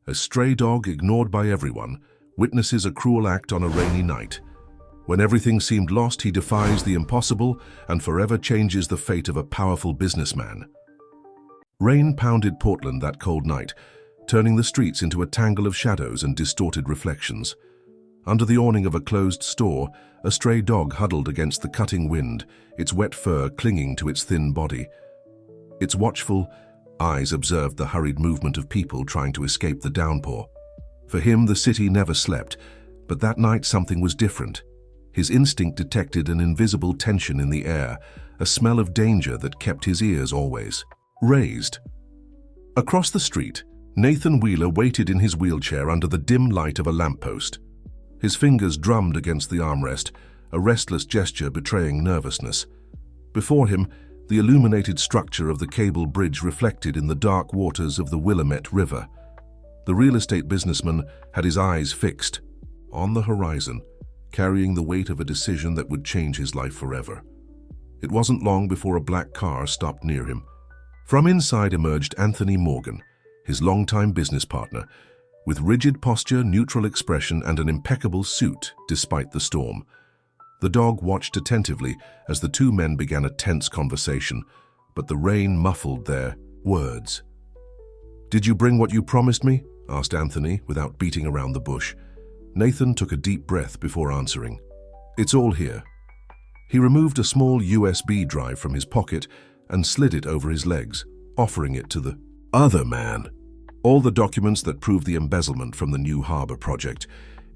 A stray dog ignored by everyone witnesses a cruel act on a rainy night. When everything seemed lost, he defies the impossible and forever changes the fate of a powerful businessman. Rain pounded Portland that cold night, turning the streets into a tangle of shadows and distorted reflections. Under the awning of a closed store, a stray dog huddled against the cutting wind, its wet fur clinging to its thin body. Its watchful eyes observed the hurried movement of people trying to escape the downpour. For him, the city never slept, but that night something was different. His instinct detected an invisible tension in the air, a smell of danger that kept his ears always raised. Across the street, Nathan Wheeler waited in his wheelchair under the dim light of a lamppost. His fingers drummed against the armrest, a restless gesture betraying nervousness. Before him, the illuminated structure of the cable bridge reflected in the dark waters of the Willamette River. The real estate businessman had his eyes fixed on the horizon, carrying the weight of a decision that would change his life forever. It wasn't long before a black car stopped near him. From inside emerged Anthony Morgan, his longtime business partner, with rigid posture, neutral expression, and an impeccable suit despite the storm. The dog watched attentively as the two men began a tense conversation, but the rain muffled their words. "Did you bring what you promised me?" asked Anthony, without beating around the bush. Nathan took a deep breath before answering. "It's all here." He removed a small USB drive from his pocket and slid it over his legs, offering it to the other man. "All the documents that prove the embezzlement from the new harbor project.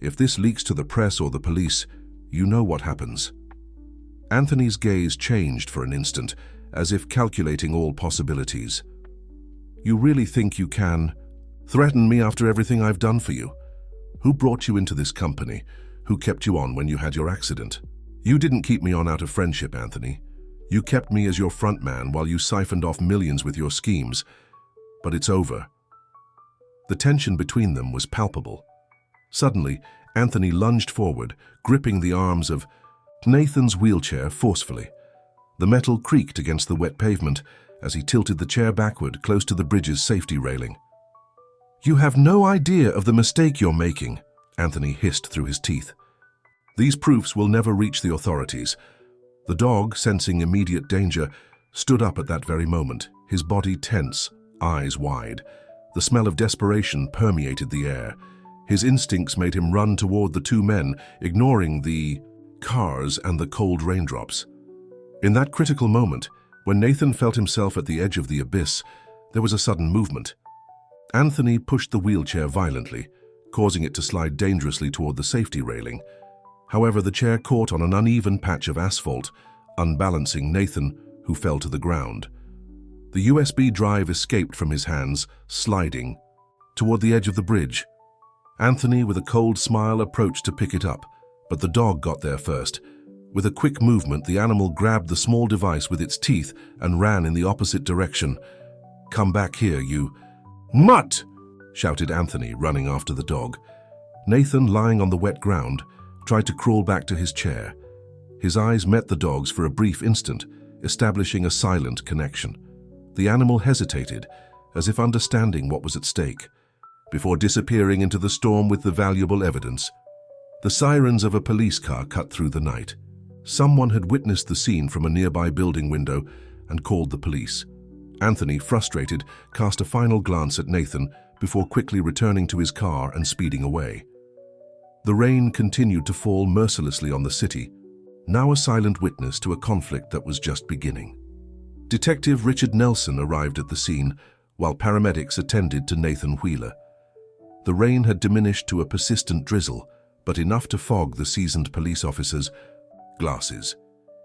If this leaks to the press or the police, you know what happens." Anthony's gaze changed for an instant, as if calculating all possibilities. "You really think you can threaten me after everything I've done for you? Who brought you into this company? Who kept you on when you had your accident? You didn't keep me on out of friendship, Anthony. You kept me as your front man while you siphoned off millions with your schemes. But it's over." The tension between them was palpable. Suddenly, Anthony lunged forward, gripping the arms of Nathan's wheelchair forcefully. The metal creaked against the wet pavement as he tilted the chair backward close to the bridge's safety railing. "You have no idea of the mistake you're making," Anthony hissed through his teeth. "These proofs will never reach the authorities." The dog, sensing immediate danger, stood up at that very moment, his body tense, eyes wide. The smell of desperation permeated the air. His instincts made him run toward the two men, ignoring the cars and the cold raindrops. In that critical moment, when Nathan felt himself at the edge of the abyss, there was a sudden movement. Anthony pushed the wheelchair violently, causing it to slide dangerously toward the safety railing. However, the chair caught on an uneven patch of asphalt, unbalancing Nathan, who fell to the ground. The USB drive escaped from his hands, sliding toward the edge of the bridge. Anthony, with a cold smile, approached to pick it up, but the dog got there first. With a quick movement, the animal grabbed the small device with its teeth and ran in the opposite direction. "Come back here, you mutt!" shouted Anthony, running after the dog. Nathan, lying on the wet ground, tried to crawl back to his chair. His eyes met the dog's for a brief instant, establishing a silent connection. The animal hesitated, as if understanding what was at stake, before disappearing into the storm with the valuable evidence. The sirens of a police car cut through the night. Someone had witnessed the scene from a nearby building window and called the police. Anthony, frustrated, cast a final glance at Nathan before quickly returning to his car and speeding away. The rain continued to fall mercilessly on the city, now a silent witness to a conflict that was just beginning. Detective Richard Nelson arrived at the scene, while paramedics attended to Nathan Wheeler. The rain had diminished to a persistent drizzle, but enough to fog the seasoned police officer's glasses.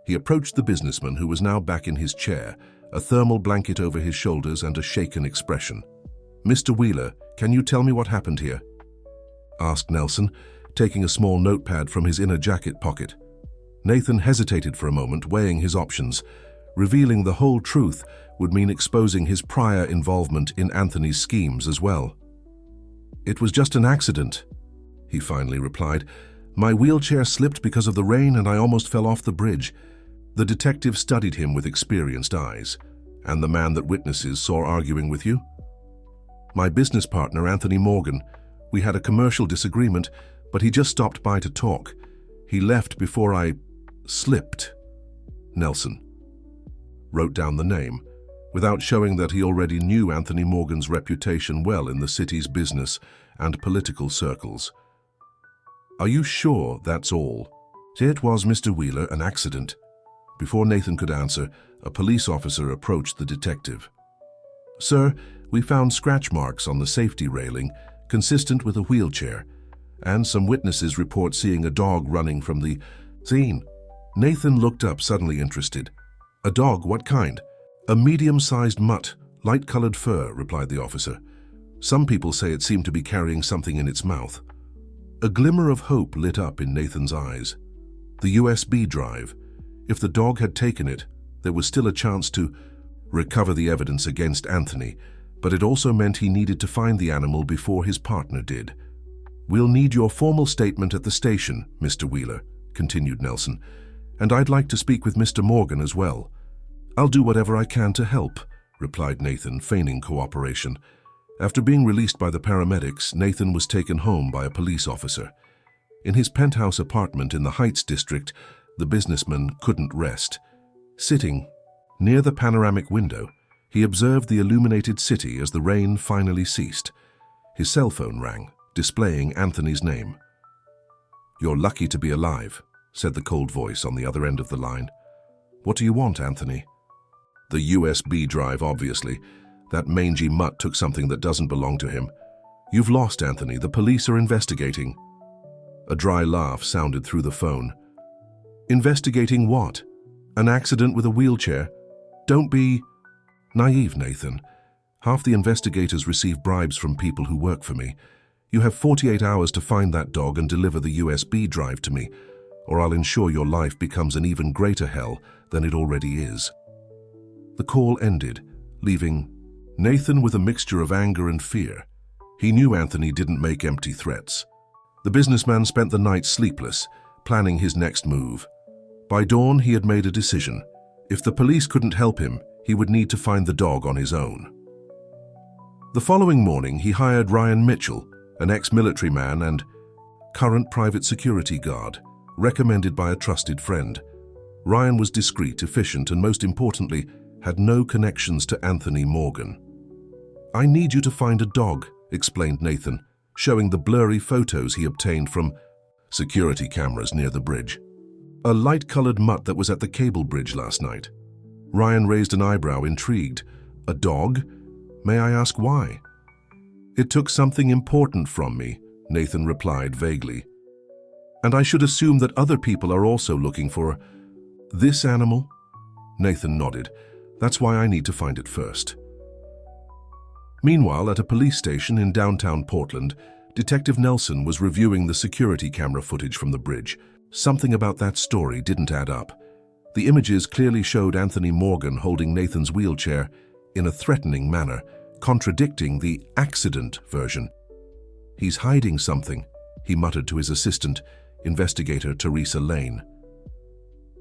He approached the businessman, who was now back in his chair, a thermal blanket over his shoulders and a shaken expression. "Mr. Wheeler, can you tell me what happened here?" asked Nelson, taking a small notepad from his inner jacket pocket. Nathan hesitated for a moment, weighing his options. Revealing the whole truth would mean exposing his prior involvement in Anthony's schemes as well. "It was just an accident," he finally replied. "My wheelchair slipped because of the rain and I almost fell off the bridge." The detective studied him with experienced eyes. "And the man that witnesses saw arguing with you?" My business partner, Anthony Morgan. We had a commercial disagreement, but he just stopped by to talk. He left before I slipped. Nelson wrote down the name, without showing that he already knew Anthony Morgan's reputation well in the city's business and political circles. Are you sure that's all? It was, Mr. Wheeler, an accident. Before Nathan could answer, a police officer approached the detective. Sir, we found scratch marks on the safety railing consistent with a wheelchair, and some witnesses report seeing a dog running from the scene. Nathan looked up, suddenly interested. A dog? What kind? A medium-sized mutt, light-colored fur, replied the officer. Some people say it seemed to be carrying something in its mouth. A glimmer of hope lit up in Nathan's eyes. The USB drive. If the dog had taken it, there was still a chance to recover the evidence against Anthony, but it also meant he needed to find the animal before his partner did. We'll need your formal statement at the station, Mr. Wheeler, continued Nelson, and I'd like to speak with Mr. Morgan as well. I'll do whatever I can to help, replied Nathan, feigning cooperation. After being released by the paramedics, Nathan was taken home by a police officer. In his penthouse apartment in the Heights district, the businessman couldn't rest. Sitting near the panoramic window, he observed the illuminated city as the rain finally ceased. His cell phone rang, displaying Anthony's name. You're lucky to be alive, said the cold voice on the other end of the line. What do you want, Anthony? The USB drive, obviously. That mangy mutt took something that doesn't belong to him. You've lost, Anthony. The police are investigating. A dry laugh sounded through the phone. Investigating what? An accident with a wheelchair? Don't be naive, Nathan. Half the investigators receive bribes from people who work for me. You have 48 hours to find that dog and deliver the USB drive to me, or I'll ensure your life becomes an even greater hell than it already is. The call ended, leaving Nathan with a mixture of anger and fear. He knew Anthony didn't make empty threats. The businessman spent the night sleepless, planning his next move. By dawn, he had made a decision. If the police couldn't help him, he would need to find the dog on his own. The following morning, he hired Ryan Mitchell, an ex-military man and current private security guard, recommended by a trusted friend. Ryan was discreet, efficient, and most importantly, had no connections to Anthony Morgan. I need you to find a dog, explained Nathan, showing the blurry photos he obtained from security cameras near the bridge. A light-colored mutt that was at the cable bridge last night. Ryan raised an eyebrow, intrigued. A dog? May I ask why? It took something important from me, Nathan replied vaguely. And I should assume that other people are also looking for this animal? Nathan nodded. That's why I need to find it first. Meanwhile, at a police station in downtown Portland, Detective Nelson was reviewing the security camera footage from the bridge. Something about that story didn't add up. The images clearly showed Anthony Morgan holding Nathan's wheelchair in a threatening manner, contradicting the accident version. He's hiding something, he muttered to his assistant, investigator Teresa Lane.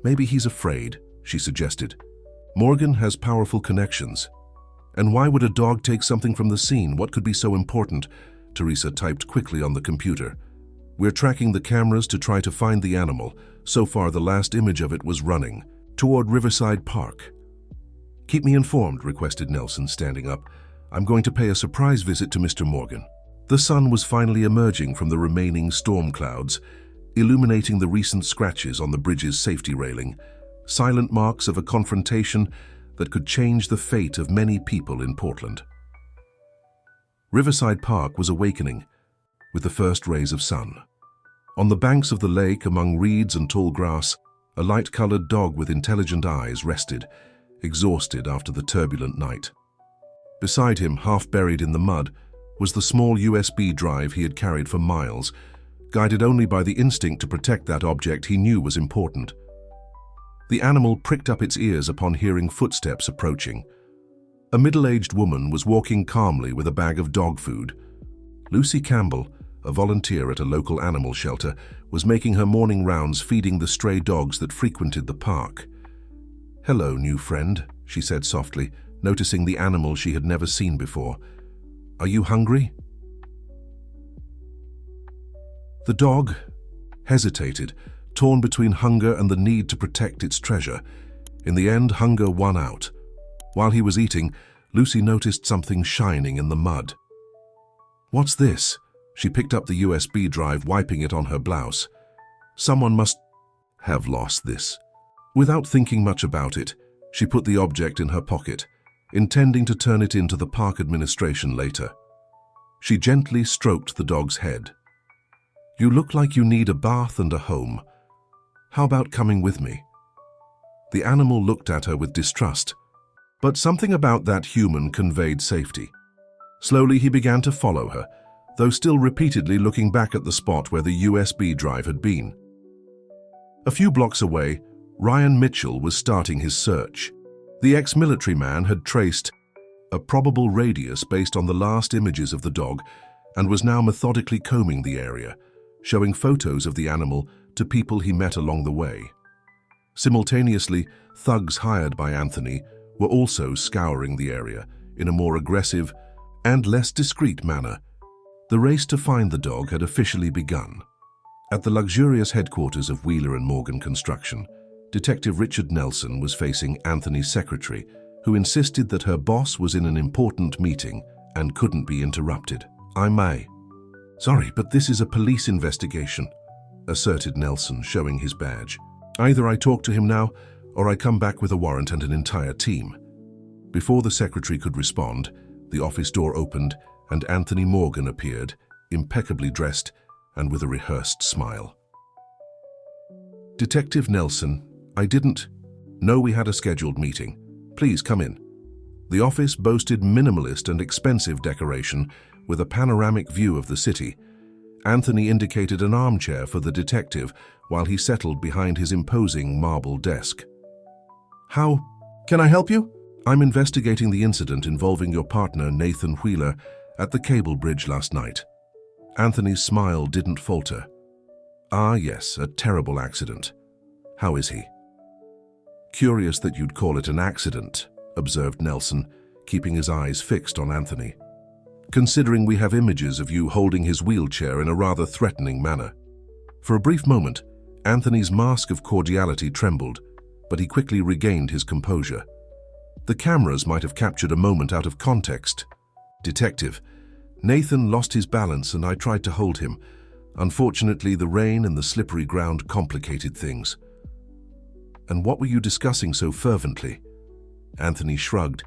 Maybe he's afraid, she suggested. Morgan has powerful connections. And why would a dog take something from the scene? What could be so important? Teresa typed quickly on the computer. We're tracking the cameras to try to find the animal. So far, the last image of it was running toward Riverside Park. Keep me informed, requested Nelson, standing up. I'm going to pay a surprise visit to Mr. Morgan. The sun was finally emerging from the remaining storm clouds, illuminating the recent scratches on the bridge's safety railing, silent marks of a confrontation that could change the fate of many people in Portland. Riverside Park was awakening with the first rays of sun. On the banks of the lake, among reeds and tall grass, a light-colored dog with intelligent eyes rested, exhausted after the turbulent night. Beside him, half buried in the mud, was the small USB drive he had carried for miles, guided only by the instinct to protect that object he knew was important. The animal pricked up its ears upon hearing footsteps approaching. A middle-aged woman was walking calmly with a bag of dog food. Lucy Campbell, a volunteer at a local animal shelter, was making her morning rounds feeding the stray dogs that frequented the park. "Hello, new friend," she said softly, noticing the animal she had never seen before. Are you hungry?" The dog hesitated, torn between hunger and the need to protect its treasure. In the end, hunger won out. While he was eating, Lucy noticed something shining in the mud. "What's this?" She picked up the USB drive, wiping it on her blouse. Someone must have lost this. Without thinking much about it, she put the object in her pocket, intending to turn it into the park administration later. She gently stroked the dog's head. "You look like you need a bath and a home. How about coming with me?" The animal looked at her with distrust, but something about that human conveyed safety. Slowly he began to follow her, though still repeatedly looking back at the spot where the USB drive had been. A few blocks away, Ryan Mitchell was starting his search. The ex-military man had traced a probable radius based on the last images of the dog and was now methodically combing the area, showing photos of the animal to people he met along the way. Simultaneously, thugs hired by Anthony were also scouring the area in a more aggressive and less discreet manner. The race to find the dog had officially begun. At the luxurious headquarters of Wheeler and Morgan Construction, Detective Richard Nelson was facing Anthony's secretary, who insisted that her boss was in an important meeting and couldn't be interrupted. "I may." "Sorry, but this is a police investigation," asserted Nelson, showing his badge. "Either I talk to him now, or I come back with a warrant and an entire team." Before the secretary could respond, the office door opened and Anthony Morgan appeared, impeccably dressed and with a rehearsed smile. "Detective Nelson, I didn't know we had a scheduled meeting. Please come in." The office boasted minimalist and expensive decoration with a panoramic view of the city. Anthony indicated an armchair for the detective while he settled behind his imposing marble desk. "How can I help you?" "I'm investigating the incident involving your partner, Nathan Wheeler, at the cable bridge last night." Anthony's smile didn't falter. "Ah, yes, a terrible accident. How is he?" "Curious that you'd call it an accident," observed Nelson, keeping his eyes fixed on Anthony. "Considering we have images of you holding his wheelchair in a rather threatening manner." For a brief moment, Anthony's mask of cordiality trembled, but he quickly regained his composure. The cameras might have captured a moment out of context. "Detective, Nathan lost his balance and I tried to hold him. Unfortunately, the rain and the slippery ground complicated things." "And what were you discussing so fervently?" Anthony shrugged.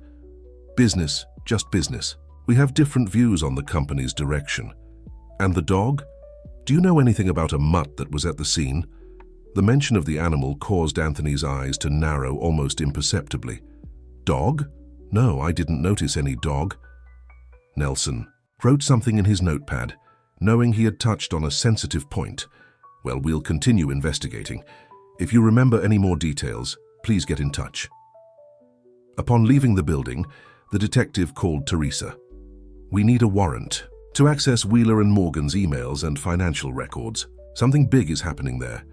"Business, just business. We have different views on the company's direction." "And the dog? Do you know anything about a mutt that was at the scene?" The mention of the animal caused Anthony's eyes to narrow almost imperceptibly. "Dog? No, I didn't notice any dog." Nelson wrote something in his notepad, knowing he had touched on a sensitive point. "Well, we'll continue investigating. If you remember any more details, please get in touch." Upon leaving the building, the detective called Teresa. "We need a warrant to access Wheeler and Morgan's emails and financial records. Something big is happening there."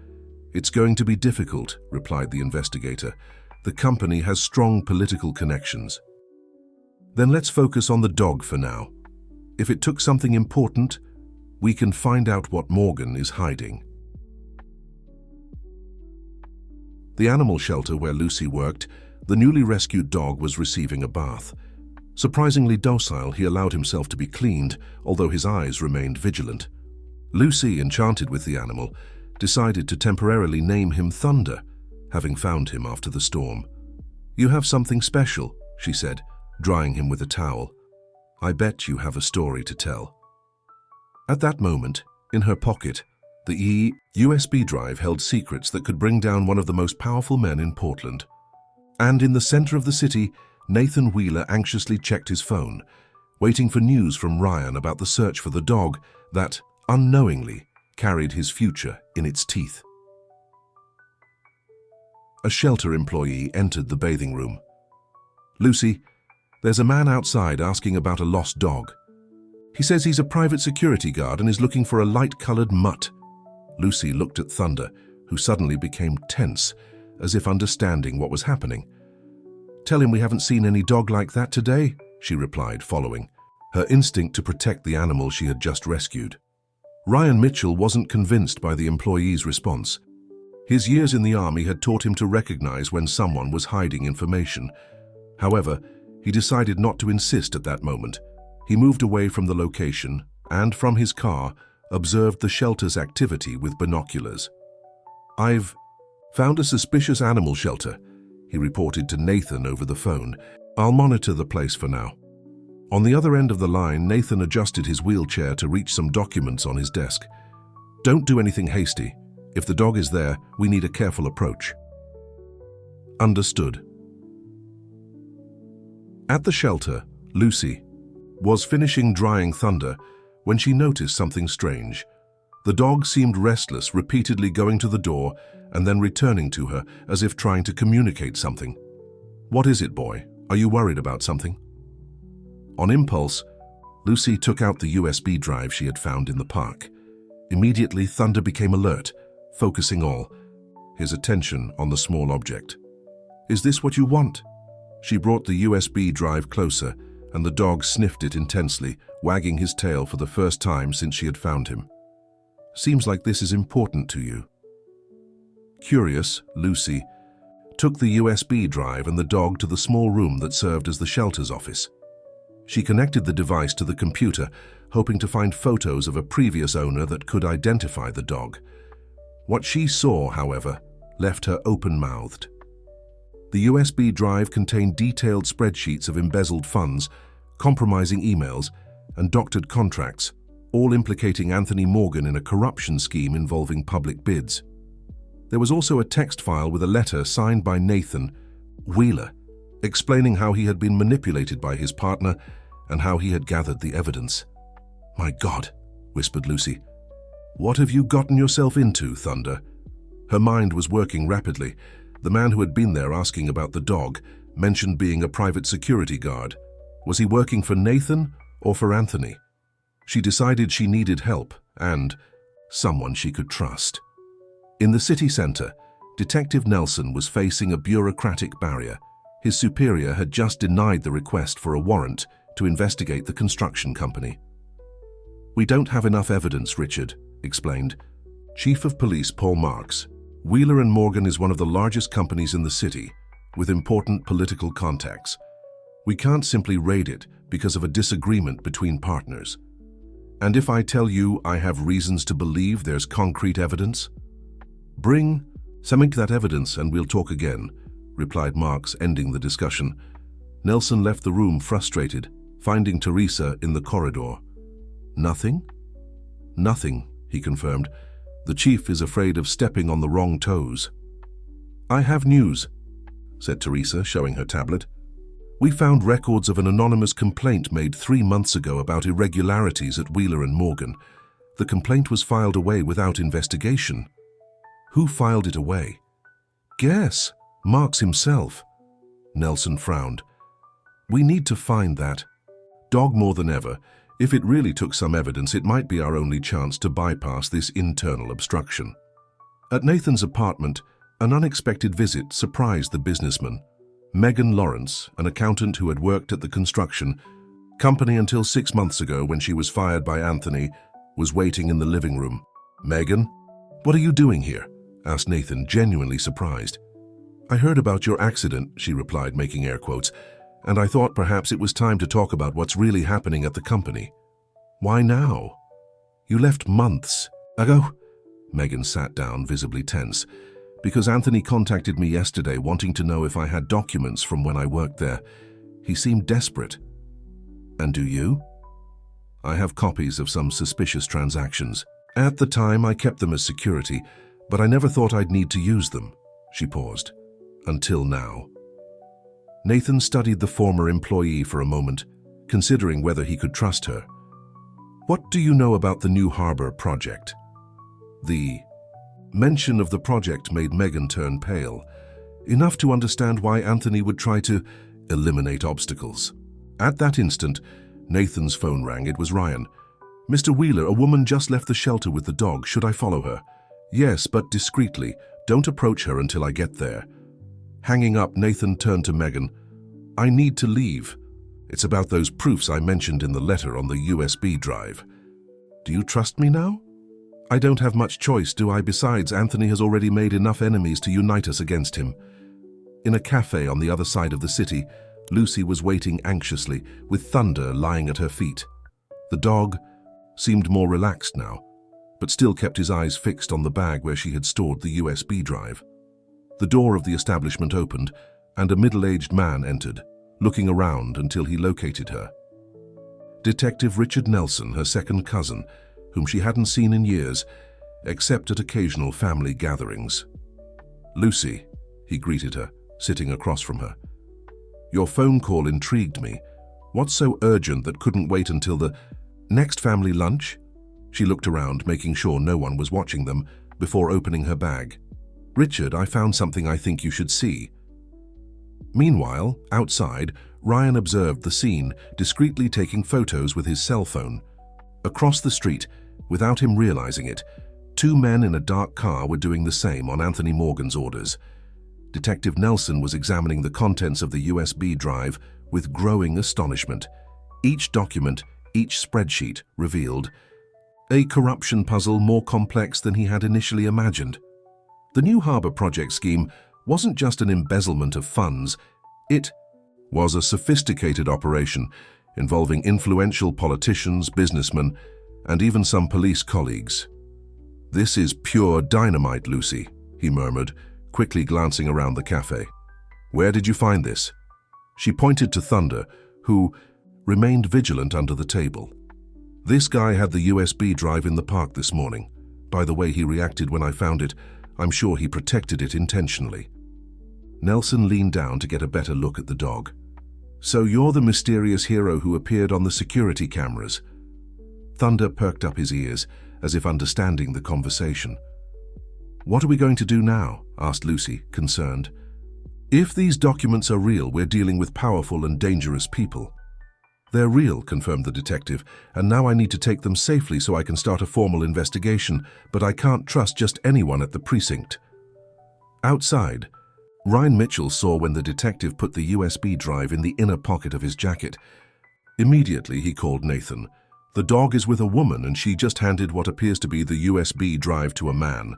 "It's going to be difficult," replied the investigator. "The company has strong political connections." "Then let's focus on the dog for now. If it took something important, we can find out what Morgan is hiding." The animal shelter where Lucy worked, the newly rescued dog was receiving a bath. Surprisingly docile, he allowed himself to be cleaned, although his eyes remained vigilant. Lucy, enchanted with the animal, decided to temporarily name him Thunder, having found him after the storm. "You have something special," she said, drying him with a towel. "I bet you have a story to tell." At that moment, in her pocket, the USB drive held secrets that could bring down one of the most powerful men in Portland. And in the center of the city, Nathan Wheeler anxiously checked his phone, waiting for news from Ryan about the search for the dog that, unknowingly, carried his future in its teeth. A shelter employee entered the bathing room. "Lucy, there's a man outside asking about a lost dog. He says he's a private security guard and is looking for a light-colored mutt." Lucy looked at Thunder, who suddenly became tense, as if understanding what was happening. "Tell him we haven't seen any dog like that today," she replied, following. her instinct to protect the animal she had just rescued. Ryan Mitchell wasn't convinced by the employee's response. His years in the army had taught him to recognize when someone was hiding information. However, he decided not to insist at that moment. He moved away from the location and, from his car, observed the shelter's activity with binoculars. "I've found a suspicious animal shelter," he reported to Nathan over the phone. "I'll monitor the place for now." On the other end of the line, Nathan adjusted his wheelchair to reach some documents on his desk. "Don't do anything hasty. If the dog is there, we need a careful approach." Understood. At the shelter, Lucy was finishing drying Thunder when she noticed something strange. The dog seemed restless, repeatedly going to the door and then returning to her as if trying to communicate something. "What is it, boy? Are you worried about something?" On impulse, Lucy took out the USB drive she had found in the park. Immediately, Thunder became alert, focusing all his attention on the small object. "Is this what you want?" She brought the USB drive closer, and the dog sniffed it intensely, wagging his tail for the first time since she had found him. "Seems like this is important to you." Curious, Lucy took the USB drive and the dog to the small room that served as the shelter's office. She connected the device to the computer, hoping to find photos of a previous owner that could identify the dog. What she saw, however, left her open-mouthed. The USB drive contained detailed spreadsheets of embezzled funds, compromising emails, and doctored contracts, all implicating Anthony Morgan in a corruption scheme involving public bids. There was also a text file with a letter signed by Nathan Wheeler, explaining how he had been manipulated by his partner and how he had gathered the evidence. "My God," whispered Lucy. "What have you gotten yourself into, Thunder?" Her mind was working rapidly. The man who had been there asking about the dog mentioned being a private security guard. Was he working for Nathan or for Anthony? She decided she needed help and someone she could trust. In the city center, Detective Nelson was facing a bureaucratic barrier. His superior had just denied the request for a warrant to investigate the construction company. "We don't have enough evidence," Richard explained. Chief of Police Paul Marks. "Wheeler and Morgan is one of the largest companies in the city, with important political contacts. We can't simply raid it because of a disagreement between partners. And if I tell you I have reasons to believe there's concrete evidence?" "Bring some of that evidence and we'll talk again," replied Marks, ending the discussion. Nelson left the room frustrated, finding Teresa in the corridor. "Nothing?" "Nothing," he confirmed. "The chief is afraid of stepping on the wrong toes." "I have news," said Teresa, showing her tablet. "We found records of an anonymous complaint made 3 months ago about irregularities at Wheeler and Morgan. The complaint was filed away without investigation." "Who filed it away?" "Guess. Marks himself." Nelson frowned. "We need to find that dog more than ever. If it really took some evidence, it might be our only chance to bypass this internal obstruction." At Nathan's apartment, an unexpected visit surprised the businessman. Megan Lawrence, an accountant who had worked at the construction company until 6 months ago when she was fired by Anthony, was waiting in the living room. "Megan, what are you doing here?" asked Nathan, genuinely surprised. "I heard about your accident," she replied, making air quotes, "and I thought perhaps it was time to talk about what's really happening at the company." "Why now?" "You left months ago." Megan sat down, visibly tense. "Because Anthony contacted me yesterday wanting to know if I had documents from when I worked there. He seemed desperate." "And do you?" "I have copies of some suspicious transactions. At the time, I kept them as security, but I never thought I'd need to use them." She paused. "Until now." Nathan studied the former employee for a moment, considering whether he could trust her. "What do you know about the New Harbor project?" The mention of the project made Megan turn pale, enough to understand why Anthony would try to eliminate obstacles. At that instant, Nathan's phone rang. It was Ryan. "Mr. Wheeler, a woman just left the shelter with the dog. Should I follow her?" "Yes, but discreetly. Don't approach her until I get there." Hanging up, Nathan turned to Megan. "I need to leave. It's about those proofs I mentioned in the letter on the USB drive. Do you trust me now? I don't have much choice, do I? Besides, Anthony has already made enough enemies to unite us against him. In a cafe on the other side of the city, Lucy was waiting anxiously, with Thunder lying at her feet. The dog seemed more relaxed now, but still kept his eyes fixed on the bag where she had stored the USB drive. The door of the establishment opened, and a middle-aged man entered, looking around until he located her. Detective Richard Nelson, her second cousin, whom she hadn't seen in years, except at occasional family gatherings. "Lucy," he greeted her, sitting across from her. "Your phone call intrigued me. What's so urgent that couldn't wait until the next family lunch?" She looked around, making sure no one was watching them, before opening her bag. "Richard, I found something I think you should see." Meanwhile, outside, Ryan observed the scene, discreetly taking photos with his cell phone. Across the street, without him realizing it, two men in a dark car were doing the same on Anthony Morgan's orders. Detective Nelson was examining the contents of the USB drive with growing astonishment. Each document, each spreadsheet, revealed a corruption puzzle more complex than he had initially imagined. The New Harbor project scheme wasn't just an embezzlement of funds, it was a sophisticated operation involving influential politicians, businessmen, and even some police colleagues. "This is pure dynamite, Lucy," he murmured, quickly glancing around the cafe. "Where did you find this?" She pointed to Thunder, who remained vigilant under the table. "This guy had the USB drive in the park this morning. By the way he reacted when I found it, I'm sure he protected it intentionally." Nelson leaned down to get a better look at the dog. "So you're the mysterious hero who appeared on the security cameras?" Thunder perked up his ears, as if understanding the conversation. "What are we going to do now?" asked Lucy, concerned. "If these documents are real, we're dealing with powerful and dangerous people." "They're real," confirmed the detective, "and now I need to take them safely so I can start a formal investigation, but I can't trust just anyone at the precinct." Outside, Ryan Mitchell saw when the detective put the USB drive in the inner pocket of his jacket. Immediately, he called Nathan. "The dog is with a woman, and she just handed what appears to be the USB drive to a man.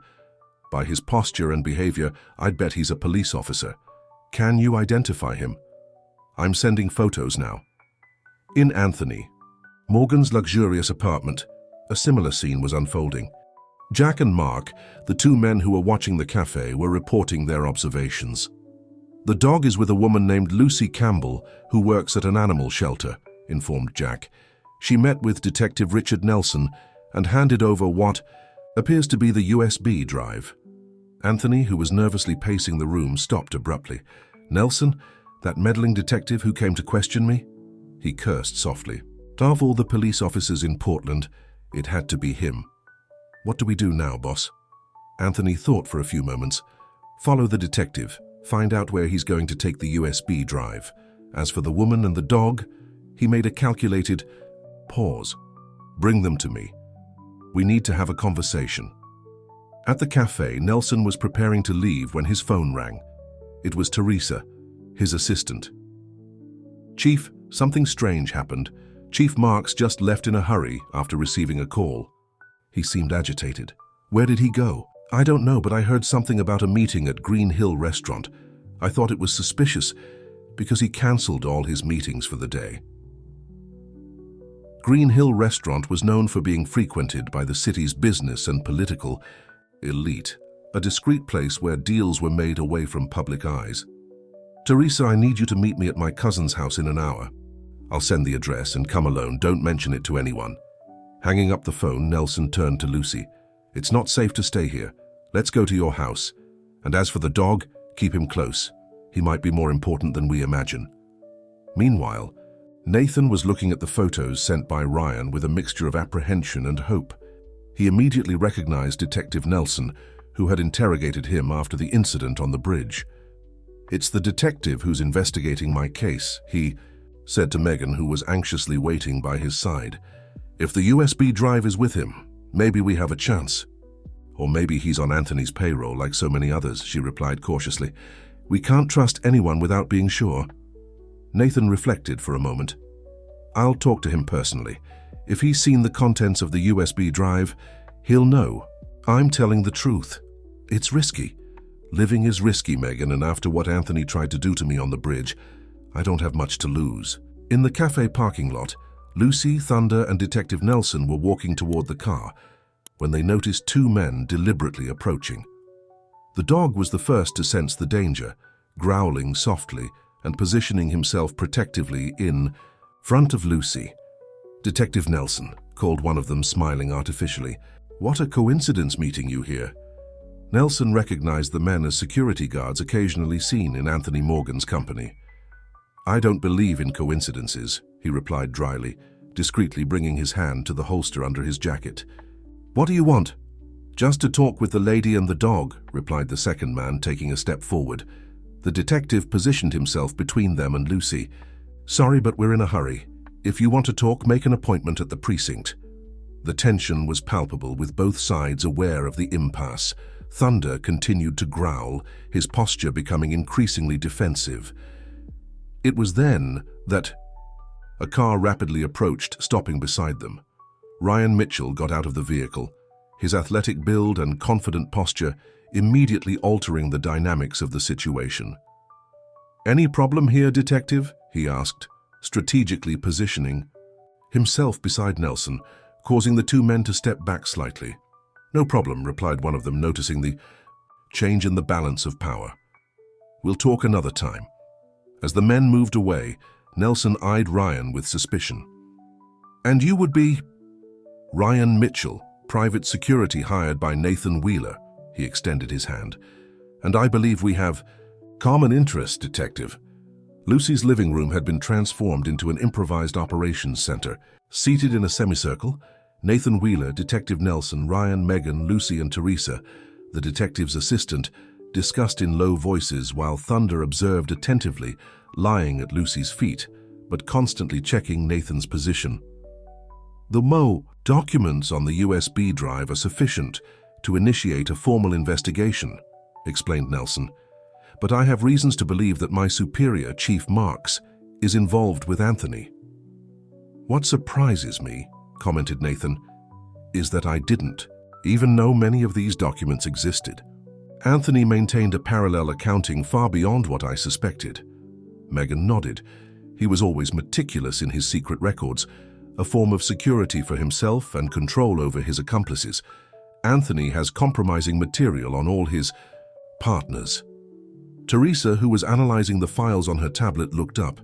By his posture and behavior, I'd bet he's a police officer. Can you identify him?" "I'm sending photos now." In Anthony Morgan's luxurious apartment, a similar scene was unfolding. Jack and Mark, the two men who were watching the cafe, were reporting their observations. "The dog is with a woman named Lucy Campbell, who works at an animal shelter," informed Jack. "She met with Detective Richard Nelson and handed over what appears to be the USB drive." Anthony, who was nervously pacing the room, stopped abruptly. "Nelson, that meddling detective who came to question me?" He cursed softly. Of all the police officers in Portland, it had to be him. "What do we do now, boss?" Anthony thought for a few moments. "Follow the detective. Find out where he's going to take the USB drive. As for the woman and the dog," he made a calculated pause. "Bring them to me. We need to have a conversation." At the cafe, Nelson was preparing to leave when his phone rang. It was Teresa, his assistant. "Chief, something strange happened. Chief Marks just left in a hurry after receiving a call." He seemed agitated. "Where did he go?" "I don't know, but I heard something about a meeting at Green Hill Restaurant. I thought it was suspicious because he cancelled all his meetings for the day." Green Hill Restaurant was known for being frequented by the city's business and political elite, a discreet place where deals were made away from public eyes. "Teresa, I need you to meet me at my cousin's house in an hour. I'll send the address and come alone. Don't mention it to anyone." Hanging up the phone, Nelson turned to Lucy. "It's not safe to stay here. Let's go to your house. And as for the dog, keep him close. He might be more important than we imagine." Meanwhile, Nathan was looking at the photos sent by Ryan with a mixture of apprehension and hope. He immediately recognized Detective Nelson, who had interrogated him after the incident on the bridge. "It's the detective who's investigating my case," he said to Megan, who was anxiously waiting by his side. "If the USB drive is with him, maybe we have a chance." "Or maybe he's on Anthony's payroll like so many others," she replied cautiously. "We can't trust anyone without being sure." Nathan reflected for a moment. I'll talk to him personally. If he's seen the contents of the USB drive, he'll know. I'm telling the truth. It's risky. Living is risky, Megan, and after what Anthony tried to do to me on the bridge, I don't have much to lose. In the cafe parking lot, Lucy, Thunder, and Detective Nelson were walking toward the car when they noticed two men deliberately approaching. The dog was the first to sense the danger, growling softly and positioning himself protectively in front of Lucy. Detective Nelson called one of them, smiling artificially. "What a coincidence meeting you here." Nelson recognized the men as security guards occasionally seen in Anthony Morgan's company. "I don't believe in coincidences," he replied dryly, discreetly bringing his hand to the holster under his jacket. "What do you want?" "Just to talk with the lady and the dog," replied the second man, taking a step forward. The detective positioned himself between them and Lucy. "Sorry, but we're in a hurry. If you want to talk, make an appointment at the precinct." The tension was palpable, with both sides aware of the impasse. Thunder continued to growl, his posture becoming increasingly defensive. It was then that a car rapidly approached, stopping beside them. Ryan Mitchell got out of the vehicle, his athletic build and confident posture immediately altering the dynamics of the situation. "Any problem here, Detective?" he asked, strategically positioning himself beside Nelson, causing the two men to step back slightly. "No problem," replied one of them, noticing the change in the balance of power. "We'll talk another time." As the men moved away, Nelson eyed Ryan with suspicion. "And you would be?" "Ryan Mitchell, private security hired by Nathan Wheeler." He extended his hand. "And I believe we have common interests, Detective." Lucy's living room had been transformed into an improvised operations center. Seated in a semicircle, Nathan Wheeler, Detective Nelson, Ryan, Megan, Lucy, and Teresa, the detective's assistant, discussed in low voices while Thunder observed attentively, lying at Lucy's feet, but constantly checking Nathan's position. "The documents on the USB drive are sufficient to initiate a formal investigation," explained Nelson. "But I have reasons to believe that my superior, Chief Marks, is involved with Anthony." "What surprises me," commented Nathan, "is that I didn't even know many of these documents existed. Anthony maintained a parallel accounting far beyond what I suspected." Megan nodded. "He was always meticulous in his secret records, a form of security for himself and control over his accomplices. Anthony has compromising material on all his partners." Teresa, who was analyzing the files on her tablet, looked up.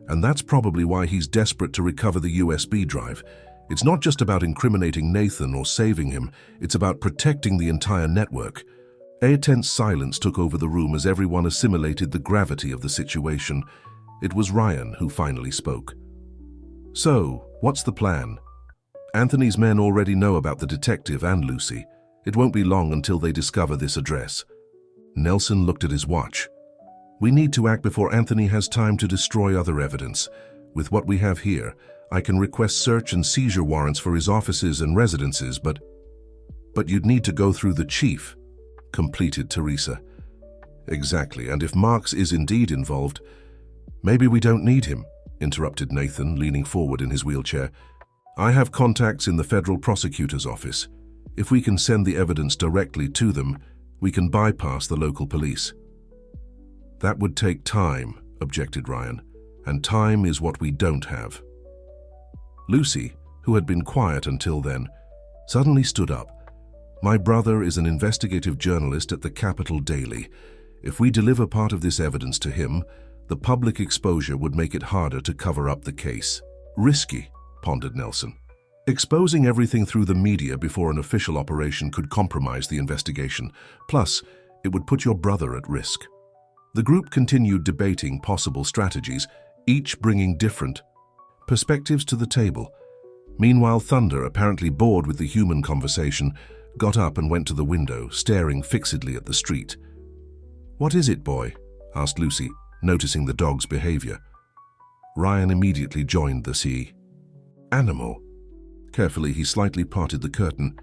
"And that's probably why he's desperate to recover the USB drive. It's not just about incriminating Nathan or saving him, it's about protecting the entire network." A tense silence took over the room as everyone assimilated the gravity of the situation. It was Ryan who finally spoke. "So, what's the plan?" "Anthony's men already know about the detective and Lucy. It won't be long until they discover this address." Nelson looked at his watch. "We need to act before Anthony has time to destroy other evidence. With what we have here, I can request search and seizure warrants for his offices and residences, but you'd need to go through the chief," completed Teresa. "Exactly, and if Marks is indeed involved, maybe we don't need him," interrupted Nathan, leaning forward in his wheelchair. "I have contacts in the federal prosecutor's office. If we can send the evidence directly to them, we can bypass the local police." "That would take time," objected Ryan, "and time is what we don't have." Lucy, who had been quiet until then, suddenly stood up. "My brother is an investigative journalist at the Capital Daily. If we deliver part of this evidence to him, the public exposure would make it harder to cover up the case." "Risky," pondered Nelson. "Exposing everything through the media before an official operation could compromise the investigation. Plus, it would put your brother at risk." The group continued debating possible strategies, each bringing different perspectives to the table. Meanwhile, Thunder, apparently bored with the human conversation, got up and went to the window, staring fixedly at the street. "What is it, boy?" asked Lucy, noticing the dog's behavior. Ryan immediately joined the sea. "Animal." Carefully, he slightly parted the curtain.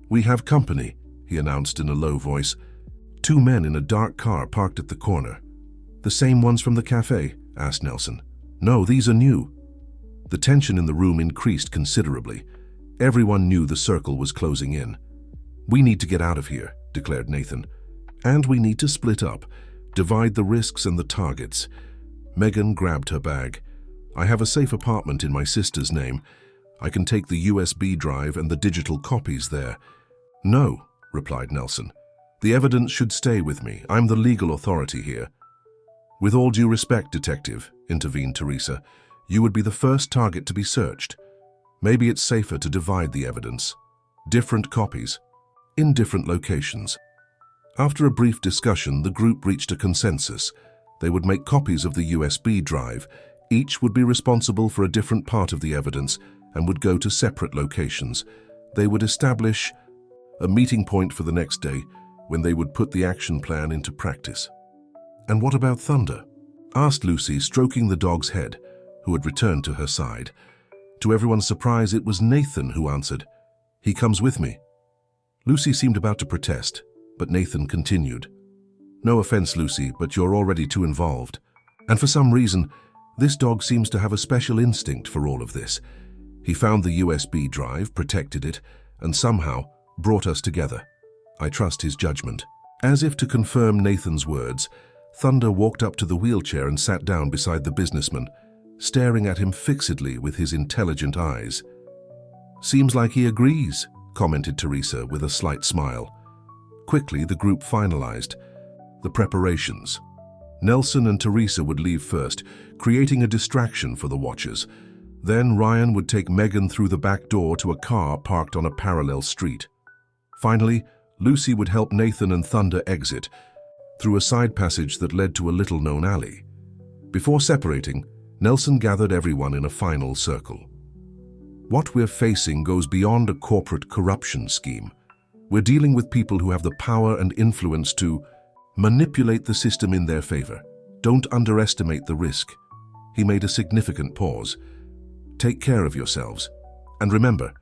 "We have company," he announced in a low voice. Two men in a dark car parked at the corner. "The same ones from the cafe?" asked Nelson. "No, these are new." The tension in the room increased considerably. Everyone knew the circle was closing in. "We need to get out of here," declared Nathan. "And we need to split up, divide the risks and the targets." Megan grabbed her bag. "I have a safe apartment in my sister's name. I can take the USB drive and the digital copies there." "No," replied Nelson. "The evidence should stay with me. I'm the legal authority here." "With all due respect, Detective," intervened Teresa, "you would be the first target to be searched. Maybe it's safer to divide the evidence. Different copies, in different locations." After a brief discussion, the group reached a consensus. They would make copies of the USB drive. Each would be responsible for a different part of the evidence and would go to separate locations. They would establish a meeting point for the next day when they would put the action plan into practice. "And what about Thunder?" asked Lucy, stroking the dog's head, who had returned to her side. To everyone's surprise, it was Nathan who answered. "He comes with me." Lucy seemed about to protest, but Nathan continued. "No offense, Lucy, but you're already too involved. And for some reason, this dog seems to have a special instinct for all of this. He found the USB drive, protected it, and somehow brought us together. I trust his judgment." As if to confirm Nathan's words, Thunder walked up to the wheelchair and sat down beside the businessman, staring at him fixedly with his intelligent eyes. "Seems like he agrees," commented Teresa with a slight smile. Quickly, the group finalized the preparations. Nelson and Teresa would leave first, creating a distraction for the watchers. Then Ryan would take Megan through the back door to a car parked on a parallel street. Finally, Lucy would help Nathan and Thunder exit through a side passage that led to a little-known alley. Before separating, Nelson gathered everyone in a final circle. "What we're facing goes beyond a corporate corruption scheme. We're dealing with people who have the power and influence to manipulate the system in their favor. Don't underestimate the risk." He made a significant pause. "Take care of yourselves. And remember,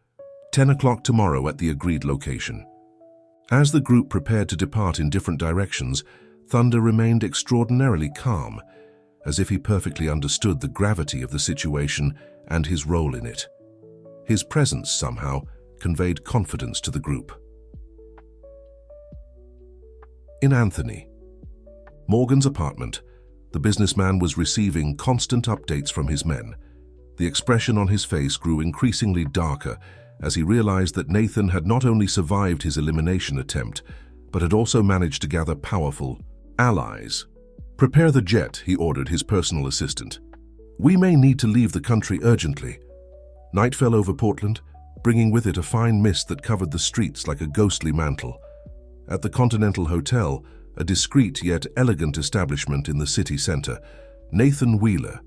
10 o'clock tomorrow at the agreed location." As the group prepared to depart in different directions, Thunder remained extraordinarily calm, as if he perfectly understood the gravity of the situation and his role in it. His presence somehow conveyed confidence to the group. In Anthony, Morgan's apartment, the businessman was receiving constant updates from his men. The expression on his face grew increasingly darker as he realized that Nathan had not only survived his elimination attempt, but had also managed to gather powerful allies. "Prepare the jet," he ordered his personal assistant. "We may need to leave the country urgently." Night fell over Portland, bringing with it a fine mist that covered the streets like a ghostly mantle. At the Continental Hotel, a discreet yet elegant establishment in the city center, Nathan Wheeler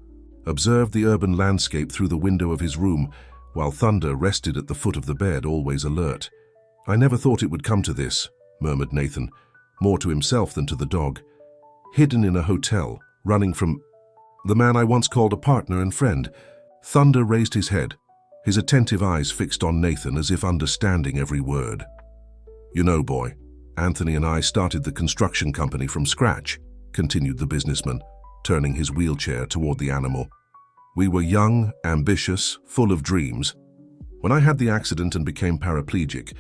observed the urban landscape through the window of his room, while Thunder rested at the foot of the bed, always alert. "I never thought it would come to this," murmured Nathan, more to himself than to the dog. "Hidden in a hotel, running from the man I once called a partner and friend." Thunder raised his head, his attentive eyes fixed on Nathan as if understanding every word. "You know, boy, Anthony and I started the construction company from scratch," continued the businessman, turning his wheelchair toward the animal. "We were young, ambitious, full of dreams. When I had the accident and became paraplegic,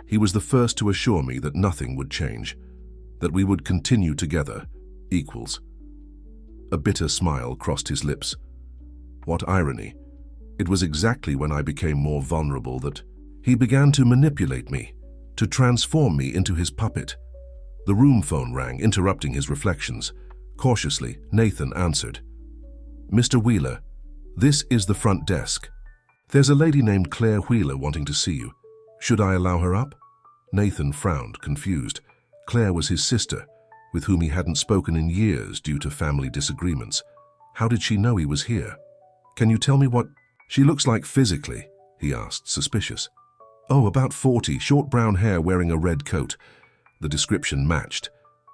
he was the first to assure me that nothing would change, that we would continue together, equals." A bitter smile crossed his lips. What irony. It was exactly when I became more vulnerable that he began to manipulate me, to transform me into his puppet. The room phone rang, interrupting his reflections. Cautiously, Nathan answered. "Mr. Wheeler, this is the front desk. There's a lady named Claire Wheeler wanting to see you. Should I allow her up?" Nathan frowned, confused. Claire was his sister, with whom he hadn't spoken in years due to family disagreements. How did she know he was here? "Can you tell me what she looks like physically?" he asked, suspicious. "Oh, about 40, short brown hair, wearing a red coat." The description matched.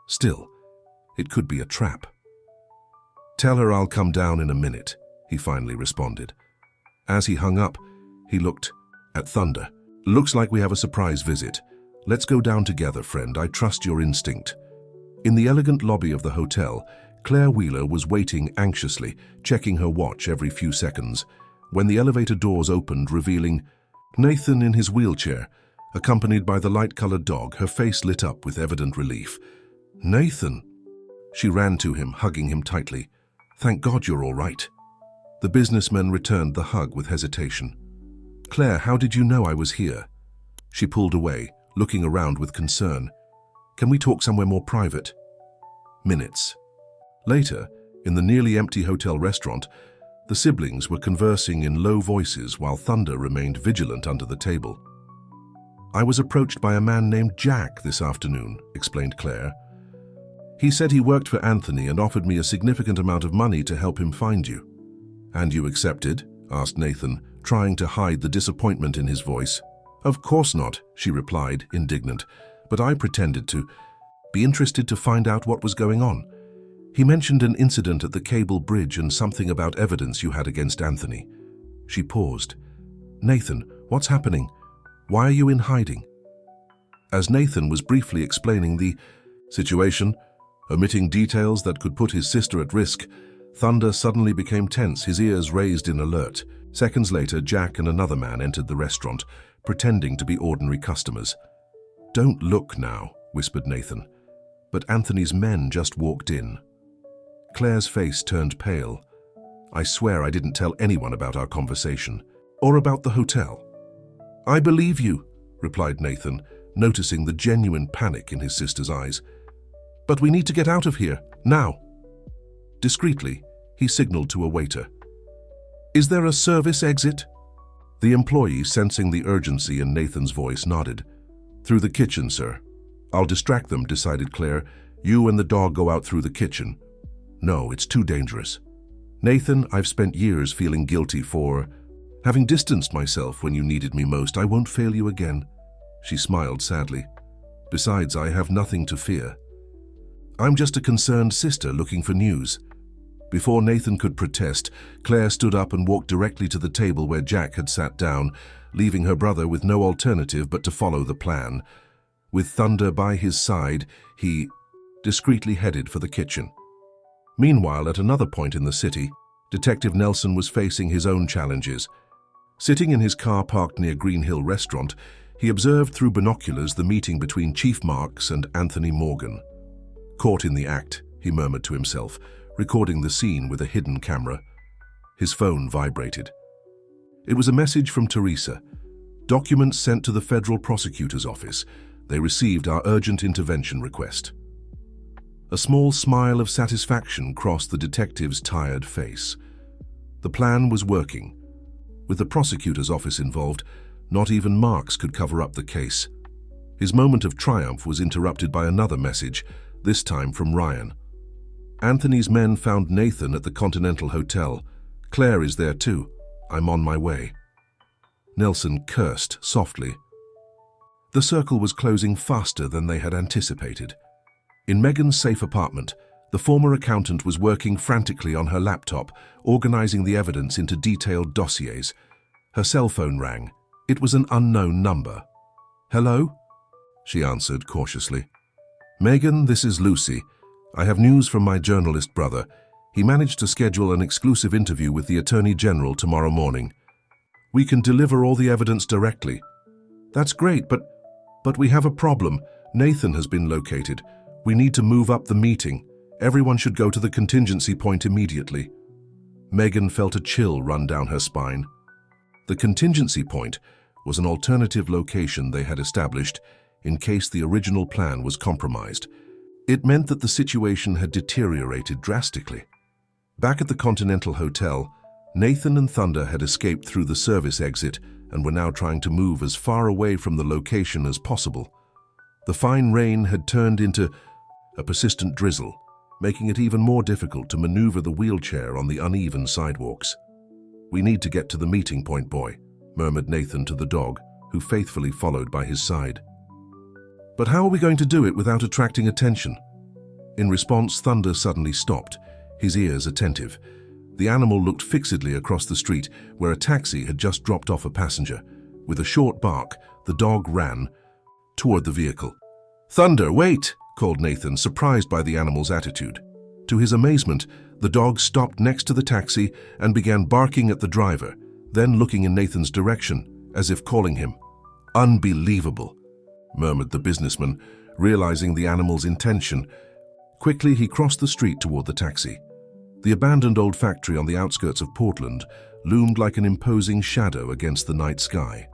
Still, it could be a trap. "Tell her I'll come down in a minute," he finally responded. As he hung up, he looked at Thunder. "Looks like we have a surprise visit. Let's go down together, friend. I trust your instinct." In the elegant lobby of the hotel, Claire Wheeler was waiting anxiously, checking her watch every few seconds. when the elevator doors opened, revealing Nathan in his wheelchair, accompanied by the light-colored dog, her face lit up with evident relief. "Nathan!" She ran to him, hugging him tightly. "Thank God you're all right." The businessman returned the hug with hesitation. "Claire, how did you know I was here?" She pulled away, looking around with concern. "Can we talk somewhere more private?" Minutes later, in the nearly empty hotel restaurant, the siblings were conversing in low voices while Thunder remained vigilant under the table. "I was approached by a man named Jack this afternoon," explained Claire. "He said he worked for Anthony and offered me a significant amount of money to help him find you." "And you accepted?" asked Nathan, trying to hide the disappointment in his voice. "Of course not," she replied, indignant, "but I pretended to be interested to find out what was going on. He mentioned an incident at the cable bridge and something about evidence you had against Anthony." She paused. "Nathan, what's happening? Why are you in hiding?" As Nathan was briefly explaining the situation, omitting details that could put his sister at risk, Thunder suddenly became tense, his ears raised in alert. Seconds later, Jack and another man entered the restaurant, pretending to be ordinary customers. "Don't look now," whispered Nathan. But Anthony's men just walked in. Claire's face turned pale. "I swear I didn't tell anyone about our conversation, or about the hotel." "I believe you," replied Nathan, noticing the genuine panic in his sister's eyes. "But we need to get out of here, now." Discreetly, he signaled to a waiter. "Is there a service exit?" The employee, sensing the urgency in Nathan's voice, nodded. "Through the kitchen, sir." "I'll distract them," decided Claire. "You and the dog go out through the kitchen." "No, it's too dangerous." "Nathan, I've spent years feeling guilty for having distanced myself when you needed me most. I won't fail you again." She smiled sadly. "Besides, I have nothing to fear. I'm just a concerned sister looking for news." Before Nathan could protest, Claire stood up and walked directly to the table where Jack had sat down, leaving her brother with no alternative but to follow the plan. With Thunder by his side, he discreetly headed for the kitchen. Meanwhile, at another point in the city, Detective Nelson was facing his own challenges. Sitting in his car parked near Green Hill Restaurant, he observed through binoculars the meeting between Chief Marks and Anthony Morgan. "Caught in the act," he murmured to himself, recording the scene with a hidden camera. His phone vibrated. It was a message from Teresa. "Documents sent to the federal prosecutor's office. They received our urgent intervention request." A small smile of satisfaction crossed the detective's tired face. The plan was working. With the prosecutor's office involved, not even Marks could cover up the case. His moment of triumph was interrupted by another message, this time from Ryan. "Anthony's men found Nathan at the Continental Hotel. Claire is there too. I'm on my way." Nelson cursed softly. The circle was closing faster than they had anticipated. In Megan's safe apartment, the former accountant was working frantically on her laptop, organizing the evidence into detailed dossiers. Her cell phone rang. It was an unknown number. "Hello?" she answered cautiously. "Megan, this is Lucy. I have news from my journalist brother. He managed to schedule an exclusive interview with the Attorney General tomorrow morning. We can deliver all the evidence directly." "That's great, but we have a problem. Nathan has been located. We need to move up the meeting. Everyone should go to the contingency point immediately." Megan felt a chill run down her spine. The contingency point was an alternative location they had established in case the original plan was compromised. It meant that the situation had deteriorated drastically. Back at the Continental Hotel, Nathan and Thunder had escaped through the service exit and were now trying to move as far away from the location as possible. The fine rain had turned into a persistent drizzle, making it even more difficult to maneuver the wheelchair on the uneven sidewalks. "We need to get to the meeting point, boy," murmured Nathan to the dog, who faithfully followed by his side. "But how are we going to do it without attracting attention?" In response, Thunder suddenly stopped, his ears attentive. The animal looked fixedly across the street, where a taxi had just dropped off a passenger. With a short bark, the dog ran toward the vehicle. "Thunder, wait!" called Nathan, surprised by the animal's attitude. To his amazement, the dog stopped next to the taxi and began barking at the driver, then looking in Nathan's direction, as if calling him. "Unbelievable," murmured the businessman, realizing the animal's intention. Quickly, he crossed the street toward the taxi. The abandoned old factory on the outskirts of Portland loomed like an imposing shadow against the night sky.